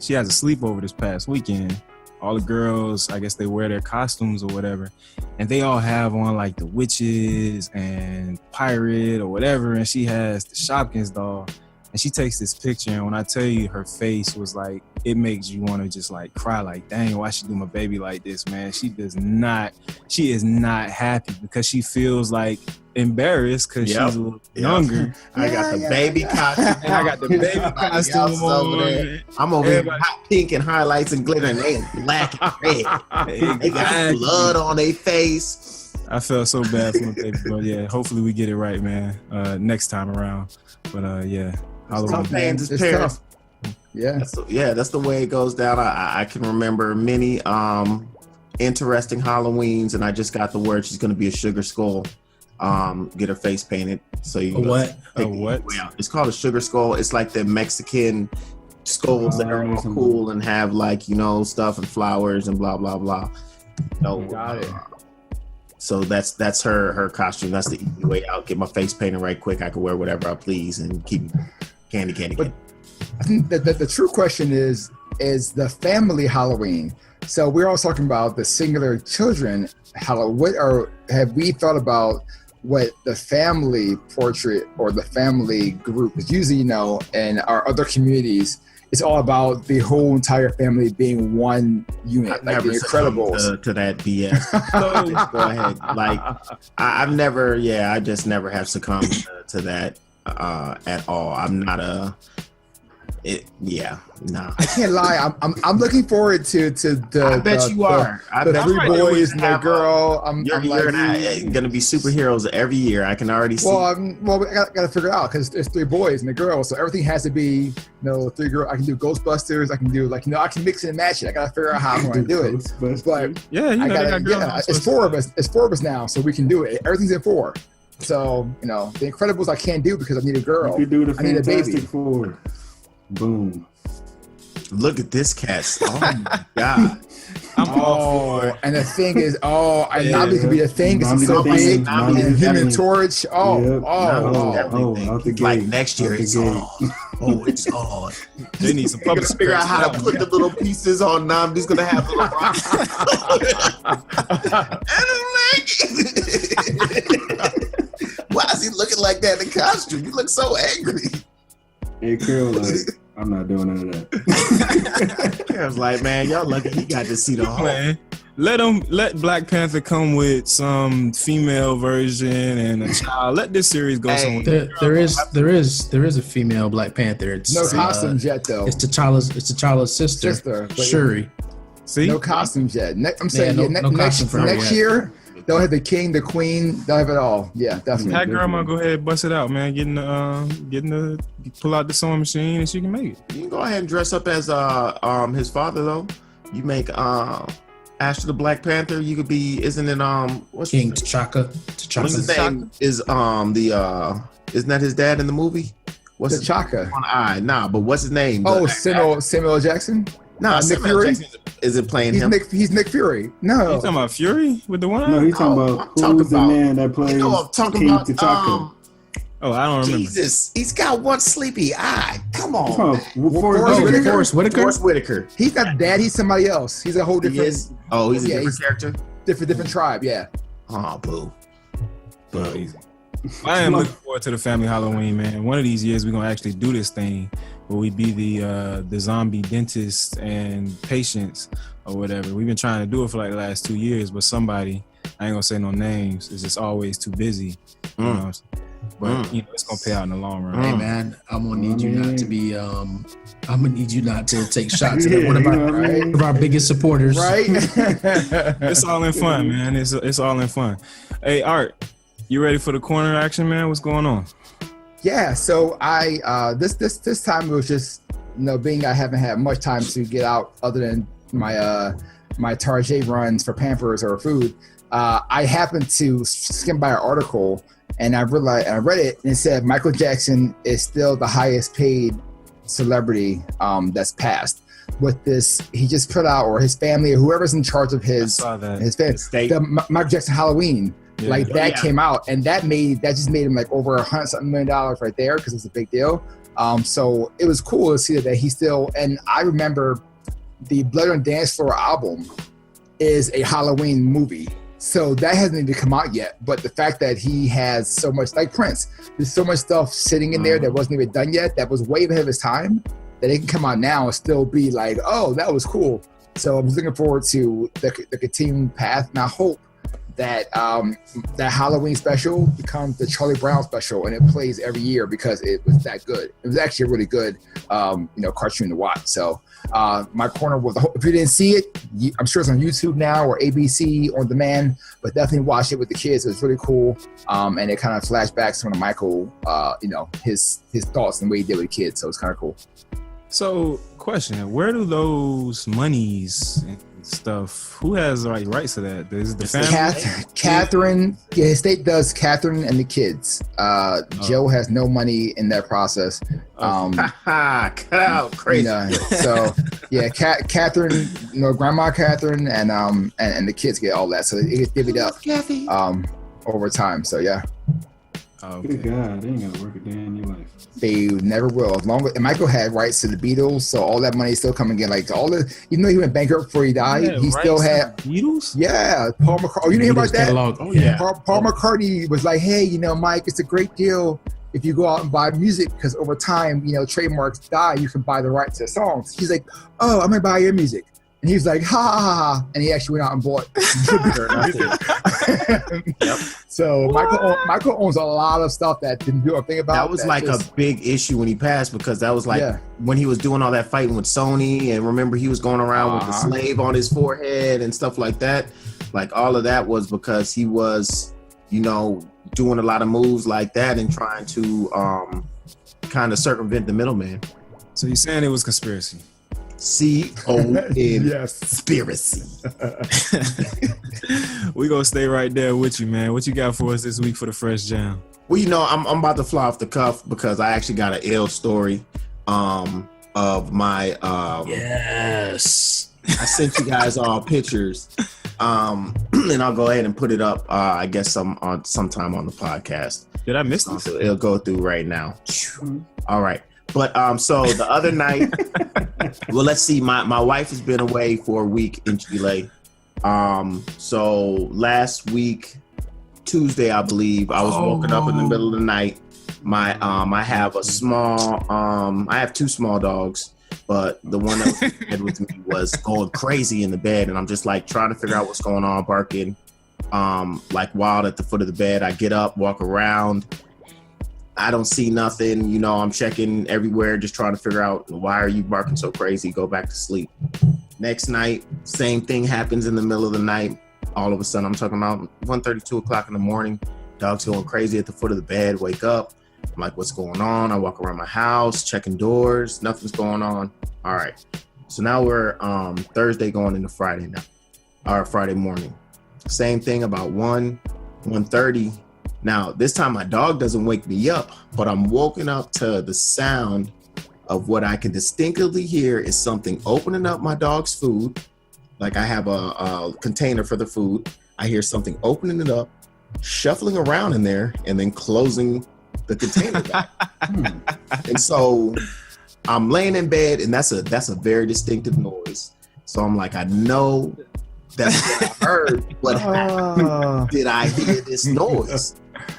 She has a sleepover this past weekend. All the girls, I guess they wear their costumes or whatever, and they all have on like the witches and pirate or whatever, and she has the Shopkins doll. And she takes this picture, and when I tell you her face was like, it makes you want to just like cry, like, dang, why she do my baby like this, man? She is not happy because she feels like embarrassed because she's a little younger. I got the baby costume. And I got the baby costume on. I'm over here hot pink and highlights and glitter, and they black and red. They got blood on their face. I felt so bad for my baby, but yeah, hopefully we get it right, man, next time around. But yeah. Tough hands as It's parents. tough. Yeah. That's the way it goes down. I can remember many interesting Halloweens, and I just got the word she's going to be a sugar skull. Get her face painted. So you what? What? It's called a sugar skull. It's like the Mexican skulls that are all cool and have like, you know, stuff and flowers and blah blah blah. So, Got it. So that's her costume. That's the easy way out. Get my face painted right quick. I can wear whatever I please and keep candy. But I think that the true question is the family Halloween. So we're all talking about the singular children Halloween. Have we thought about what the family portrait or the family group is? Usually, in our other communities, it's all about the whole entire family being one unit, I've like never the Incredibles. to that BS. So just go ahead. Like I've never, I just never have succumbed to that at all. I'm not nah. I can't lie. I'm looking forward to the. I bet you are. I the bet three you are. boys and the girl. You're gonna be superheroes every year. I can already see. Well, I got to figure it out because there's three boys and a girl, so everything has to be three girls. I can do Ghostbusters. I can do I can mix and match it. I got to figure out how I'm going to do it. But it's four of us. It's four of us now, so we can do it. Everything's in four. So the Incredibles I can't do because I need a girl. You do the I need a baby. Fantastic Four. Boom. Look at this cat. Oh my god. I'm all for it. And the thing is, Nobby could be a thing because it's so Nobby big. Nobby And is Human definitely- Torch. Out the Like gate. next year, Out the it's gate. on. It's on. They need some We're gonna public figure out how to put the little pieces on. Namdi's gonna have little rocks. Why is he looking like that in the costume? You look so angry. Hey, Carol, I'm not doing none of that. I was like, man, y'all lucky he got to see the whole. Man, let Black Panther come with some female version and a child. Let this series go somewhere. There is a female Black Panther. It's No costumes yet, though. It's T'Challa's sister, but Shuri. See, no costumes yet. I'm saying no costume for her next yet. year they'll have the king, the queen. They'll have it all. Yeah, definitely. That grandma go ahead and bust it out, man. Pull out the sewing machine and she can make it. You can go ahead and dress up as his father though. You make Asher the Black Panther. You could be, isn't it what's King his T'Chaka. What's his name? Is isn't that his dad in the movie? What's his T'Chaka. one eye? Nah, but what's his name? Oh, Samuel Jackson. Nah, Nick Samuel Fury? Jackson isn't playing He's him. He's Nick Fury. You No, talking about Fury with the one eye? No, he's talking I'm about talking who's the about- man that plays You know I'm talking King about. T'Chaka. Oh, I don't remember. Jesus, he's got one sleepy eye. Come on, Oh, man. Forrest Whitaker. Forrest Whitaker. he's not dad. He's somebody else. He's a whole He different, is. Oh, he's a Yeah, different character. different tribe. Yeah. Oh, boo. I am looking forward to the family Halloween, man. One of these years we're gonna actually do this thing where we be the zombie dentists and patients or whatever. We've been trying to do it for like the last 2 years, but somebody, I ain't gonna say no names, is just always too busy. You know what I'm saying? But it's gonna pay out in the long run. Hey man, I'm gonna need you not to be. I'm gonna need you not to take shots at one you know what I mean? of our biggest supporters. Right. It's all in fun, man. It's all in fun. Hey, Art, you ready for the corner action, man? What's going on? Yeah, so I this time it was just being I haven't had much time to get out other than my Target runs for Pampers or food. I happened to skim by an article and I read it and it said Michael Jackson is still the highest paid celebrity that's passed. With this, he just put out, or his family or whoever's in charge of his family, the Michael Jackson Halloween. Yeah. That came out, and that just made him like over $100 million right there because it's a big deal. So it was cool to see that he still. And I remember the Blood on Dance Floor album is a Halloween movie, so that hasn't even come out yet. But the fact that he has so much, like Prince, there's so much stuff sitting in there that wasn't even done yet, that was way ahead of his time, that it can come out now and still be like, oh, that was cool. So I'm just looking forward to the continuing path, and I hope that that Halloween special becomes the Charlie Brown special, and it plays every year because it was that good. It was actually a really good, cartoon to watch. So my corner was, if you didn't see it, I'm sure it's on YouTube now or ABC on demand, but definitely watch it with the kids. It was really cool, and it kind of flashbacks to Michael, his thoughts and the way he did with the kids. So it's kind of cool. So, question: where do those monies and stuff? Who has like rights to that? Is it the family? Catherine, yeah, his state does. Catherine and the kids. Joe has no money in that process. Cut out, crazy. So yeah, Catherine, Grandma Catherine, and the kids get all that. So it gets divvied up over time. So yeah. Good God, they ain't gonna work a day in your life. They never will. As long as and Michael had rights to the Beatles, so all that money is still coming in. Like all the, even though he went bankrupt before he died, he still had Beatles. Yeah, Paul McCartney. Oh, you didn't hear about that? Catalog. Oh yeah. Paul McCartney was like, "Hey, Mike, it's a great deal if you go out and buy music because over time, trademarks die. You can buy the rights to songs." He's like, "Oh, I'm gonna buy your music." And he was like, ha, ha, ha, and he actually went out and bought Yep. So Michael owns a lot of stuff that didn't do a thing about. That was like a big issue when he passed, because that was like when he was doing all that fighting with Sony, and remember he was going around with the slave on his forehead and stuff like that. Like all of that was because he was, doing a lot of moves like that and trying to kind of circumvent the middleman. So you're saying it was conspiracy? C-O-N conspiracy. We gonna stay right there with you, man. What you got for us this week for the Fresh Jam? Well, I'm about to fly off the cuff because I actually got an ill story of my yes. I sent you guys all pictures, and I'll go ahead and put it up. I guess sometime on the podcast. Did I miss this? So it'll go through right now. All right. But so the other night, well, let's see. My wife has been away for a week in Chile. So last week, Tuesday, I believe, I was woken up in the middle of the night. I have I have two small dogs, but the one that was in bed with me was going crazy in the bed, and I'm just like trying to figure out what's going on, barking like wild at the foot of the bed. I get up, walk around. I don't see nothing, I'm checking everywhere, just trying to figure out, why are you barking so crazy? Go back to sleep. Next night, same thing happens in the middle of the night. All of a sudden, I'm talking about 1:30, 2 o'clock in the morning. Dog's going crazy at the foot of the bed, wake up. I'm like, what's going on? I walk around my house, checking doors, nothing's going on. All right. So now we're Thursday going into Friday now, or Friday morning. Same thing about 1:30. Now, this time my dog doesn't wake me up, but I'm woken up to the sound of what I can distinctly hear is something opening up my dog's food. Like I have a container for the food. I hear something opening it up, shuffling around in there, and then closing the container back. And so I'm laying in bed, and that's a very distinctive noise. So I'm like, I know that's what I heard, but how did I hear this noise?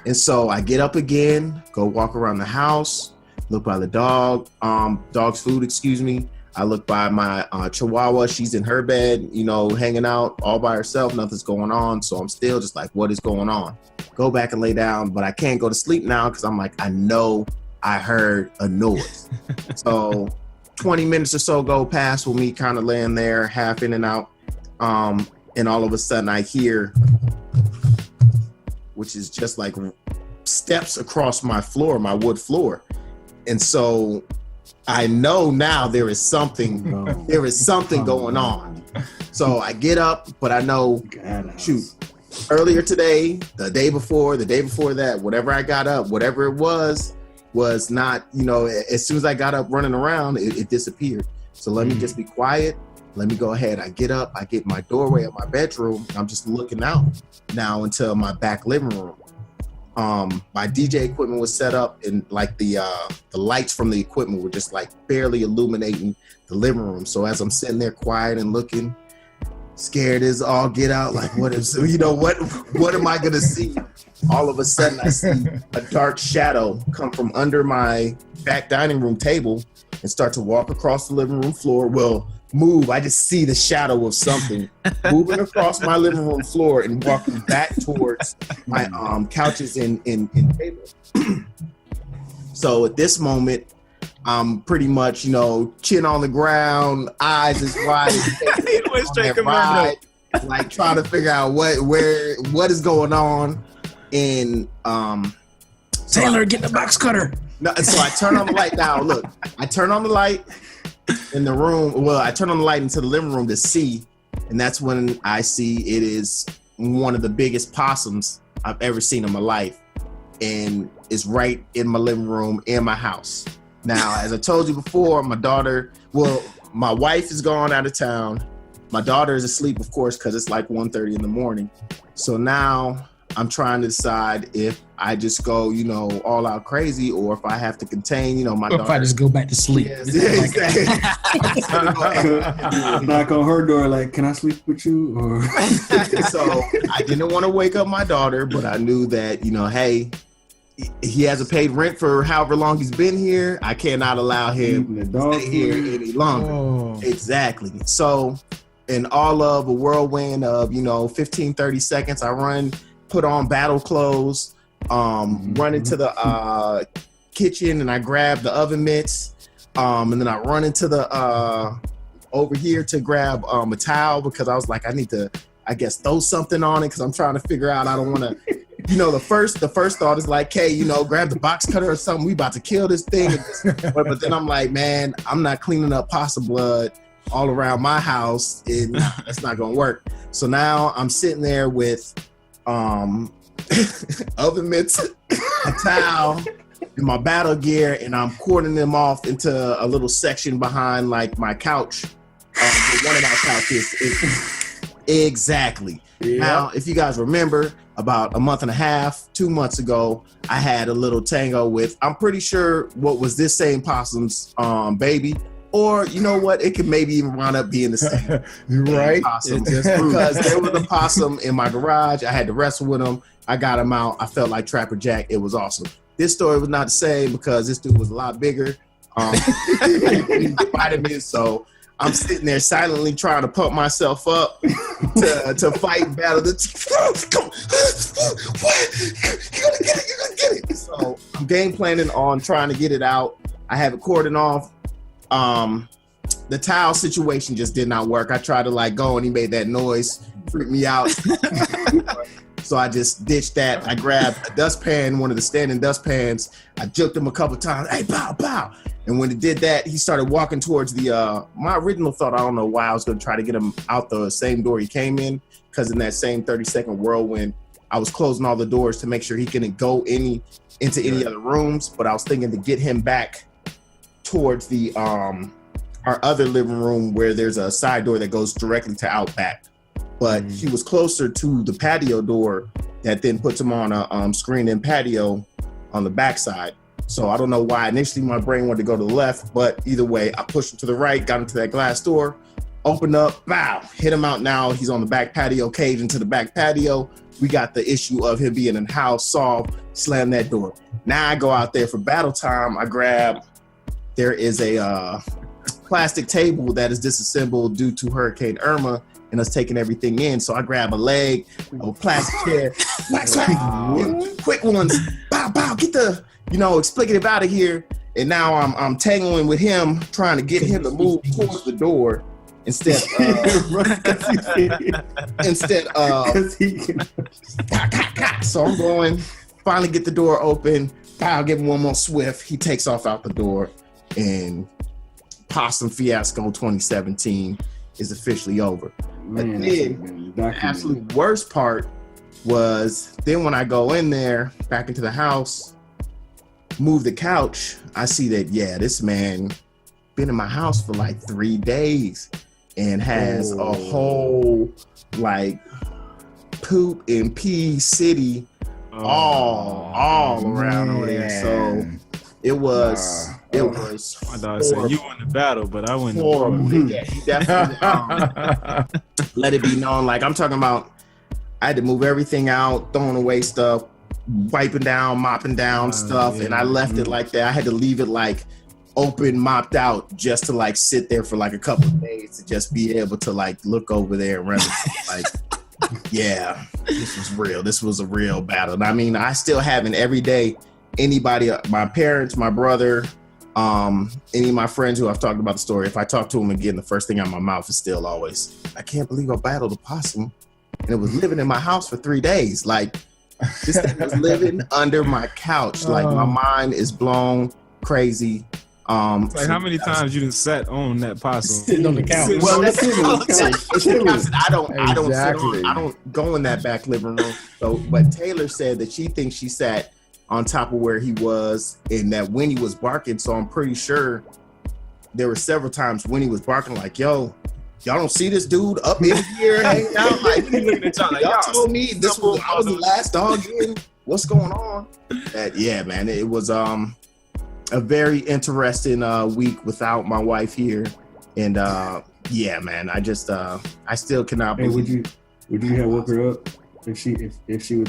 And so I get up again, go walk around the house, look by the dog's food, excuse me. I look by my Chihuahua. She's in her bed, hanging out all by herself. Nothing's going on. So I'm still just like, what is going on? Go back and lay down, but I can't go to sleep now because I'm like, I know I heard a noise. So 20 minutes or so go past with me kind of laying there, half in and out. And all of a sudden I hear, which is just like steps across my floor, my wood floor. And so I know now there is something going on. So I get up, but I know, earlier today, the day before that, whatever I got up, whatever it was not, as soon as I got up running around, it disappeared. So let me just be quiet. Let me go ahead. I get up, I get my doorway of my bedroom. I'm just looking out now into my back living room. My DJ equipment was set up, and like the lights from the equipment were just like barely illuminating the living room. So as I'm sitting there quiet and looking, scared as all get out, like what am I gonna see? All of a sudden I see a dark shadow come from under my back dining room table and start to walk across the living room floor. Well, move. I just see the shadow of something moving across my living room floor and walking back towards my couches in table. So at this moment, I'm pretty much, chin on the ground, eyes as wide as like trying to figure out what is going on. And Taylor, get the box cutter. No, so I turn on the light now. Look, I turn on the light. in the room. Well, I turn on the light into the living room to see, and that's when I see it is one of the biggest possums I've ever seen in my life, and it's right in my living room in my house. Now, as I told you before, my wife is gone out of town. My daughter is asleep, of course, because it's like 1:30 in the morning. So now I'm trying to decide if I just go, all out crazy, or if I have to contain, my daughter. If I just go back to sleep. Yes, exactly. Knock on her door, like, can I sleep with you? Or So I didn't want to wake up my daughter, but I knew that, hey, he hasn't paid rent for however long he's been here. I cannot allow him to stay here any longer. Oh. Exactly. So in all of a whirlwind of, 15, 30 seconds, I put on battle clothes, run into the kitchen, and I grab the oven mitts, and then I run into the over here to grab a towel, because I was like, I need to, I guess, throw something on it, because I'm trying to figure out, I don't want to, the first thought is like, hey, grab the box cutter or something, we about to kill this thing. But then I'm like, man, I'm not cleaning up possum blood all around my house, and that's not gonna work. So now I'm sitting there with oven mitts, a towel, and my battle gear, and I'm cordoning them off into a little section behind like my couch. One of our couches. Exactly. Yeah. Now, if you guys remember, about a month and a half, 2 months ago, I had a little tango with, I'm pretty sure, what was this same possum's baby. Or you know what? It could maybe even wind up being the same. Right. Possum. Because there was a possum in my garage. I had to wrestle with him. I got him out. I felt like Trapper Jack. It was awesome. This story was not the same because this dude was a lot bigger. He invited me, so I'm sitting there silently trying to pump myself up to fight and battle. Come on. You're gonna get it. You're gonna get it. So I'm game planning on trying to get it out. I have it cordoned off. The towel situation just did not work. I tried to go and he made that noise, freaked me out. So I just ditched that. I grabbed a dustpan, one of the standing dustpans. I juked him a couple times. Hey, pow, pow. And when it did that, he started walking towards my original thought, I don't know why I was going to try to get him out the same door he came in, because in that same 30-second whirlwind, I was closing all the doors to make sure he couldn't go into any other rooms. But I was thinking to get him back towards the our other living room, where there's a side door that goes directly to out back. But he was closer to the patio door that then puts him on a screened-in patio on the backside. So I don't know why initially my brain wanted to go to the left, but either way, I pushed him to the right, got into that glass door, opened up, bow, hit him out. Now he's on the back patio, caved into the back patio. We got the issue of him being in the house solved, slam that door. Now I go out there for battle time. There is a plastic table that is disassembled due to Hurricane Irma and us taking everything in. So I grab a leg, a plastic chair, quick ones, bow, bow, get the, explicative out of here. And now I'm tangling with him, trying to get him to move towards the door instead of, so I'm going, finally get the door open, I'll give him one more swift. He takes off out the door, and Possum Fiasco 2017 is officially over. Man, the absolute worst part was then when I go in there, back into the house, move the couch, I see that, this man been in my house for 3 days and has a whole poop and pee city all around over there. So it was my dog said you won the battle, but I won the horrible. Yeah, he definitely let it be known. I'm talking about, I had to move everything out, throwing away stuff, wiping down, mopping down stuff, and I left it like that. I had to leave it open, mopped out, just to sit there for a couple of days to just be able to look over there and yeah, this was real. This was a real battle. And I mean, I still haven't every day. Anybody, my parents, my brother, any of my friends who I've talked about the story, if I talk to them again, the first thing out of my mouth is still always, I can't believe I battled a possum and it was living in my house for 3 days. This thing was living under my couch. My mind is blown crazy. Like how many times you done sat on that possum? Sitting on the couch. Well, that's it. Exactly. I don't go in that back living room. So, but Taylor said that she thinks she sat on top of where he was, and that Winnie was barking. So I'm pretty sure there were several times Winnie was barking like, "Yo, y'all don't see this dude up in here hanging out?" Like, y'all told me I was the last dog in. What's going on? Yeah, man, it was a very interesting week without my wife here, and yeah, man, I still cannot Hey, believe. would you have woke her up if she was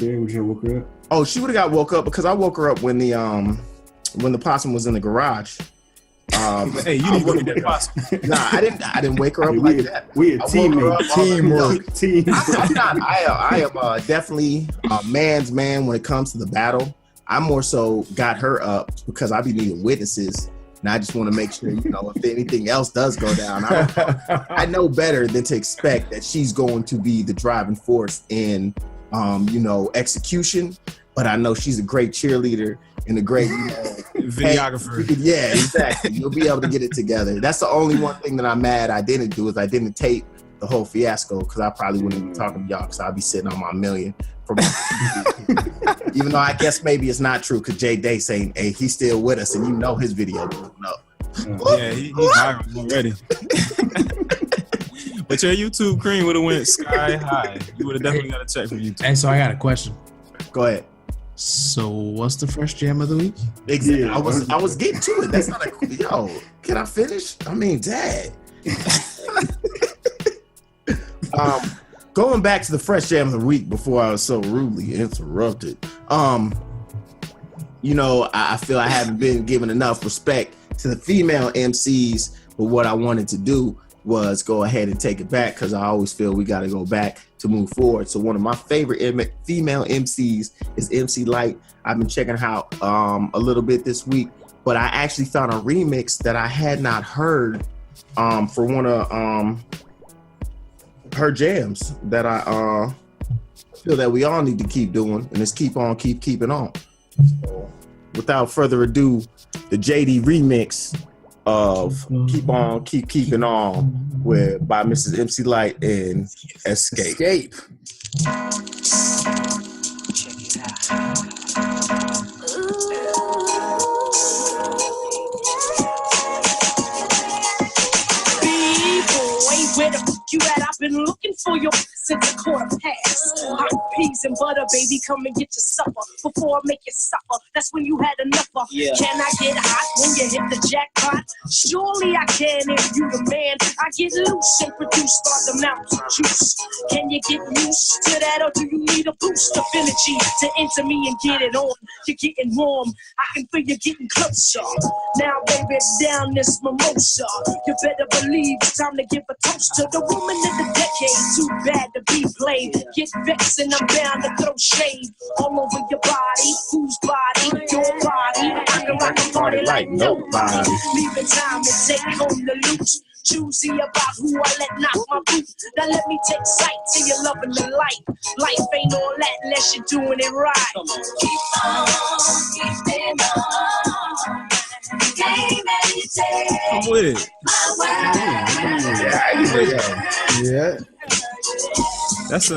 there? Would you have woke her up? Oh, she would have got woke up because I woke her up when the possum was in the garage. Hey, you need to get that possum. Nah, I didn't wake her up Hey, like that. We a I woke her up teamwork. on- Teamwork. I'm not. I am definitely a man's man when it comes to the battle. I more so got her up because I be needing witnesses, and I just want to make sure, if anything else does go down, I know better than to expect that she's going to be the driving force in, execution. But I know she's a great cheerleader and a great Videographer. Yeah, exactly. You'll be able to get it together. That's the only one thing that I'm mad I didn't do is I didn't tape the whole fiasco because I probably wouldn't be talking to y'all because I'd be sitting on my million. Even though I guess maybe it's not true because Jay Day saying, "Hey, he's still with us," and his video blew up. Yeah, he's viral already. But your YouTube cream would have went sky high. You would have definitely got a check from YouTube. Hey, so I got a question. Go ahead. So what's the first jam of the week? Exactly. Yeah. I was getting to it. That's not a yo. Can I finish? I mean, Dad. Going back to the fresh jam of the week before I was so rudely interrupted. I feel I haven't been given enough respect to the female MCs, but what I wanted to do was go ahead and take it back because I always feel we got to go back to move forward. So one of my favorite female MCs is MC Lyte. I've been checking her out a little bit this week, but I actually found a remix that I had not heard for one of her jams that I feel that we all need to keep doing, and it's keeping on. So without further ado, the JD remix of Keeping On by Mrs. MC Lyte and Escape. Check it out. B-boy, where the fuck you at? I've been looking for you since a quarter past. Hot peas and butter, baby, come and get your supper before I make you suffer. That's when you had enough of. Yeah. Can I get hot when you hit the jackpot? Surely I can if you the man. I get loose and produce by the mountain juice. Can you get used to that, or do you need a boost of energy to enter me and get it on? You're getting warm, I can feel you getting closer. Now, baby, down this mimosa. You better believe it's time to give a toast to the woman of the decade. Too bad to be played. Get vexed and I'm bound to throw shade all over your body. Whose body? Your body. I can rock a party like nobody. Leaving time to take home the loot. Choosy about who I let knock my boot. Now let me take sight to your loving the light. Life ain't all that unless you're doing it right. Keep on, keeping on. Can't meditate. I'm with it. Yeah. That's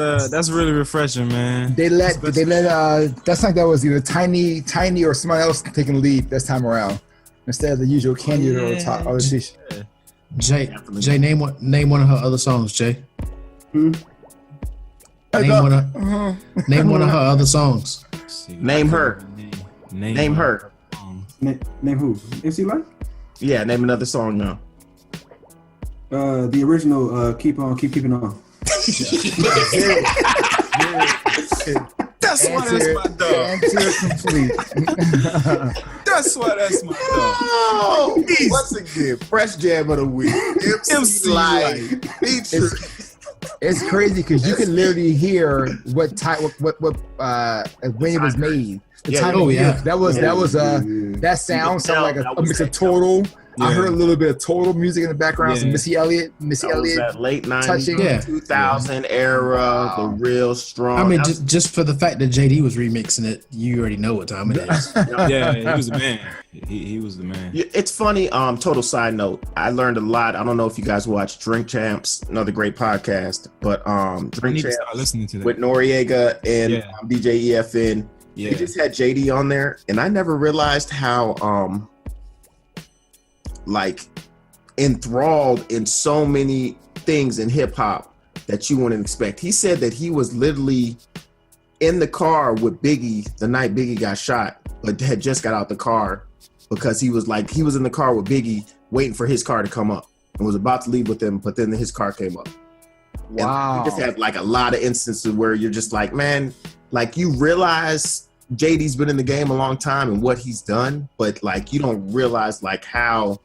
really refreshing, man. They let that's like that was either Tiny or somebody else taking the lead this time around instead of the usual Candy or top other fish. Jay, name one of her other songs, Jay. Hmm? Name one of her other songs. Name her. Name her. Name who? MC Lyte? Yeah, name another song now. The original Keeping On. That's why that's my dog. Answer complete. That's why that's my dog. Oh, once again, fresh jam of the week. MC Lyte. It's crazy because you can literally hear what when it was made. The Yeah, time oh, of yeah. year. That was that sound sounded like That a was mix of that Total. I Yeah. heard a little bit of Total music in the background. Some Yeah. Missy Elliott. That was that late 90s, touching. Yeah. 2000 era, Wow. the real strong. I mean, just for the fact that JD was remixing it, you already know what time it is. Yeah, he was the man. He was the man. Yeah, it's funny. Total side note. I learned a lot. I don't know if you guys watch Drink Champs, another great podcast. But I Drink need to Champs start listening to that. with Noriega and Yeah. DJ EFN. Yeah. They just had JD on there, and I never realized how like enthralled in so many things in hip hop that you wouldn't expect. He said that he was literally in the car with Biggie the night Biggie got shot, but had just got out the car because he was in the car with Biggie waiting for his car to come up and was about to leave with him, but then his car came up. Wow. And we just had like a lot of instances where you're just like, man, like you realize JD's been in the game a long time and what he's done, but like you don't realize like how,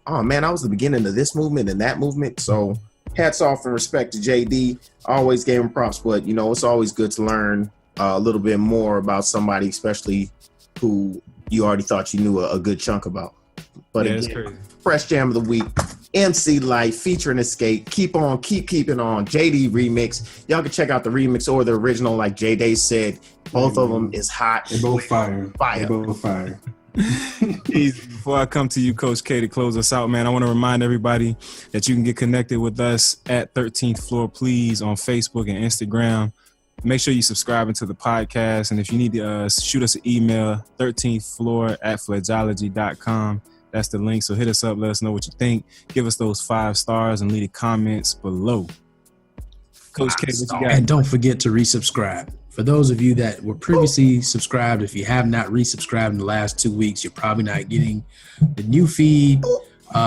oh man, I was the beginning of this movement and that movement. So hats off and respect to JD. I always gave him props, but you know, it's always good to learn a little bit more about somebody, especially who you already thought you knew a good chunk about. But Yeah, it's again, crazy. fresh jam of the week, MC Lyte featuring Escape. Keeping on JD remix. Y'all can check out the remix or the original, like J-Day said. Both of them is hot. They both fire. Fire. They both fire. Easy. Before I come to you, Coach K, to close us out, man, I want to remind everybody that you can get connected with us at 13th Floor Please on Facebook and Instagram. Make sure you subscribe to the podcast. And if you need to shoot us an email, 13thfloor@fledgeology.com. That's the link. So hit us up. Let us know what you think. Give us those 5 stars and leave the comments below. Coach K, what you got? And don't forget to resubscribe. For those of you that were previously subscribed, if you have not resubscribed in the last 2 weeks, you're probably not getting the new feed.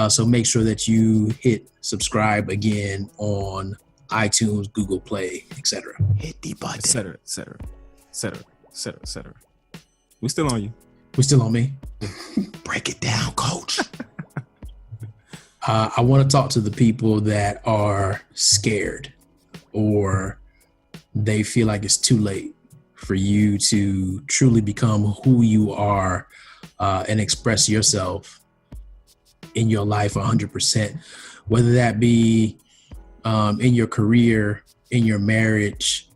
So make sure that you hit subscribe again on iTunes, Google Play, etc. Hit the button. Et cetera, et cetera, et cetera, et cetera, et cetera. We still on you. We're still on me. Break it down, coach. I want to talk to the people that are scared or they feel like it's too late for you to truly become who you are and express yourself in your life 100%, whether that be in your career, in your marriage,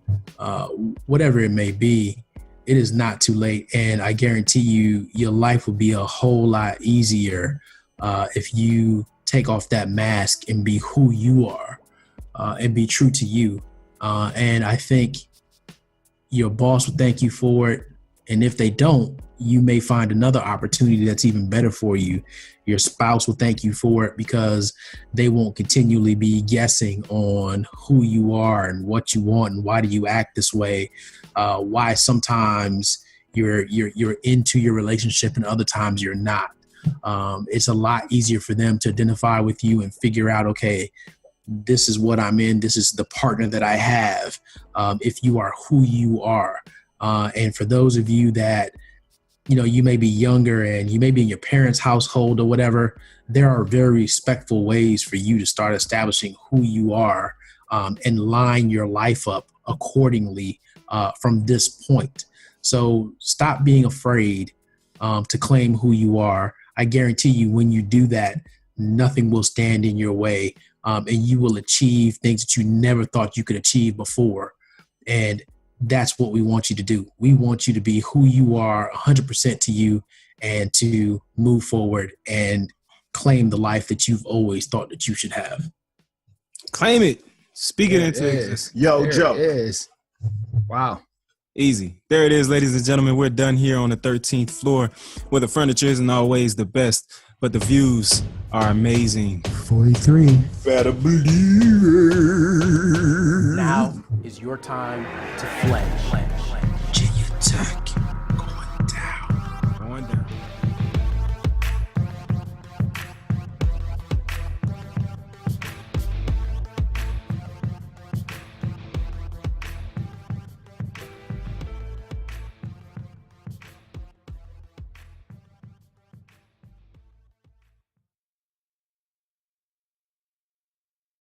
whatever it may be. It is not too late. And I guarantee you, your life will be a whole lot easier if you take off that mask and be who you are and be true to you. And I think your boss will thank you for it. And if they don't, you may find another opportunity that's even better for you. Your spouse will thank you for it because they won't continually be guessing on who you are and what you want and why do you act this way. Why sometimes you're into your relationship and other times you're not. It's a lot easier for them to identify with you and figure out, okay, this is what I'm in. This is the partner that I have. If you are who you are. And for those of you that, you know, you may be younger and you may be in your parents' household or whatever, there are very respectful ways for you to start establishing who you are and line your life up accordingly from this point. So stop being afraid to claim who you are. I guarantee you when you do that, nothing will stand in your way and you will achieve things that you never thought you could achieve before. And that's what we want you to do. We want you to be who you are 100% to you and to move forward and claim the life that you've always thought that you should have. Claim it. Speak it into existence. Yo, There Joe. it is. Wow. Easy. There it is, ladies and gentlemen. We're done here on the 13th floor where the furniture isn't always the best, but the views are amazing. 43. Better believe it. Now is your time to fledge. Virginia Tech.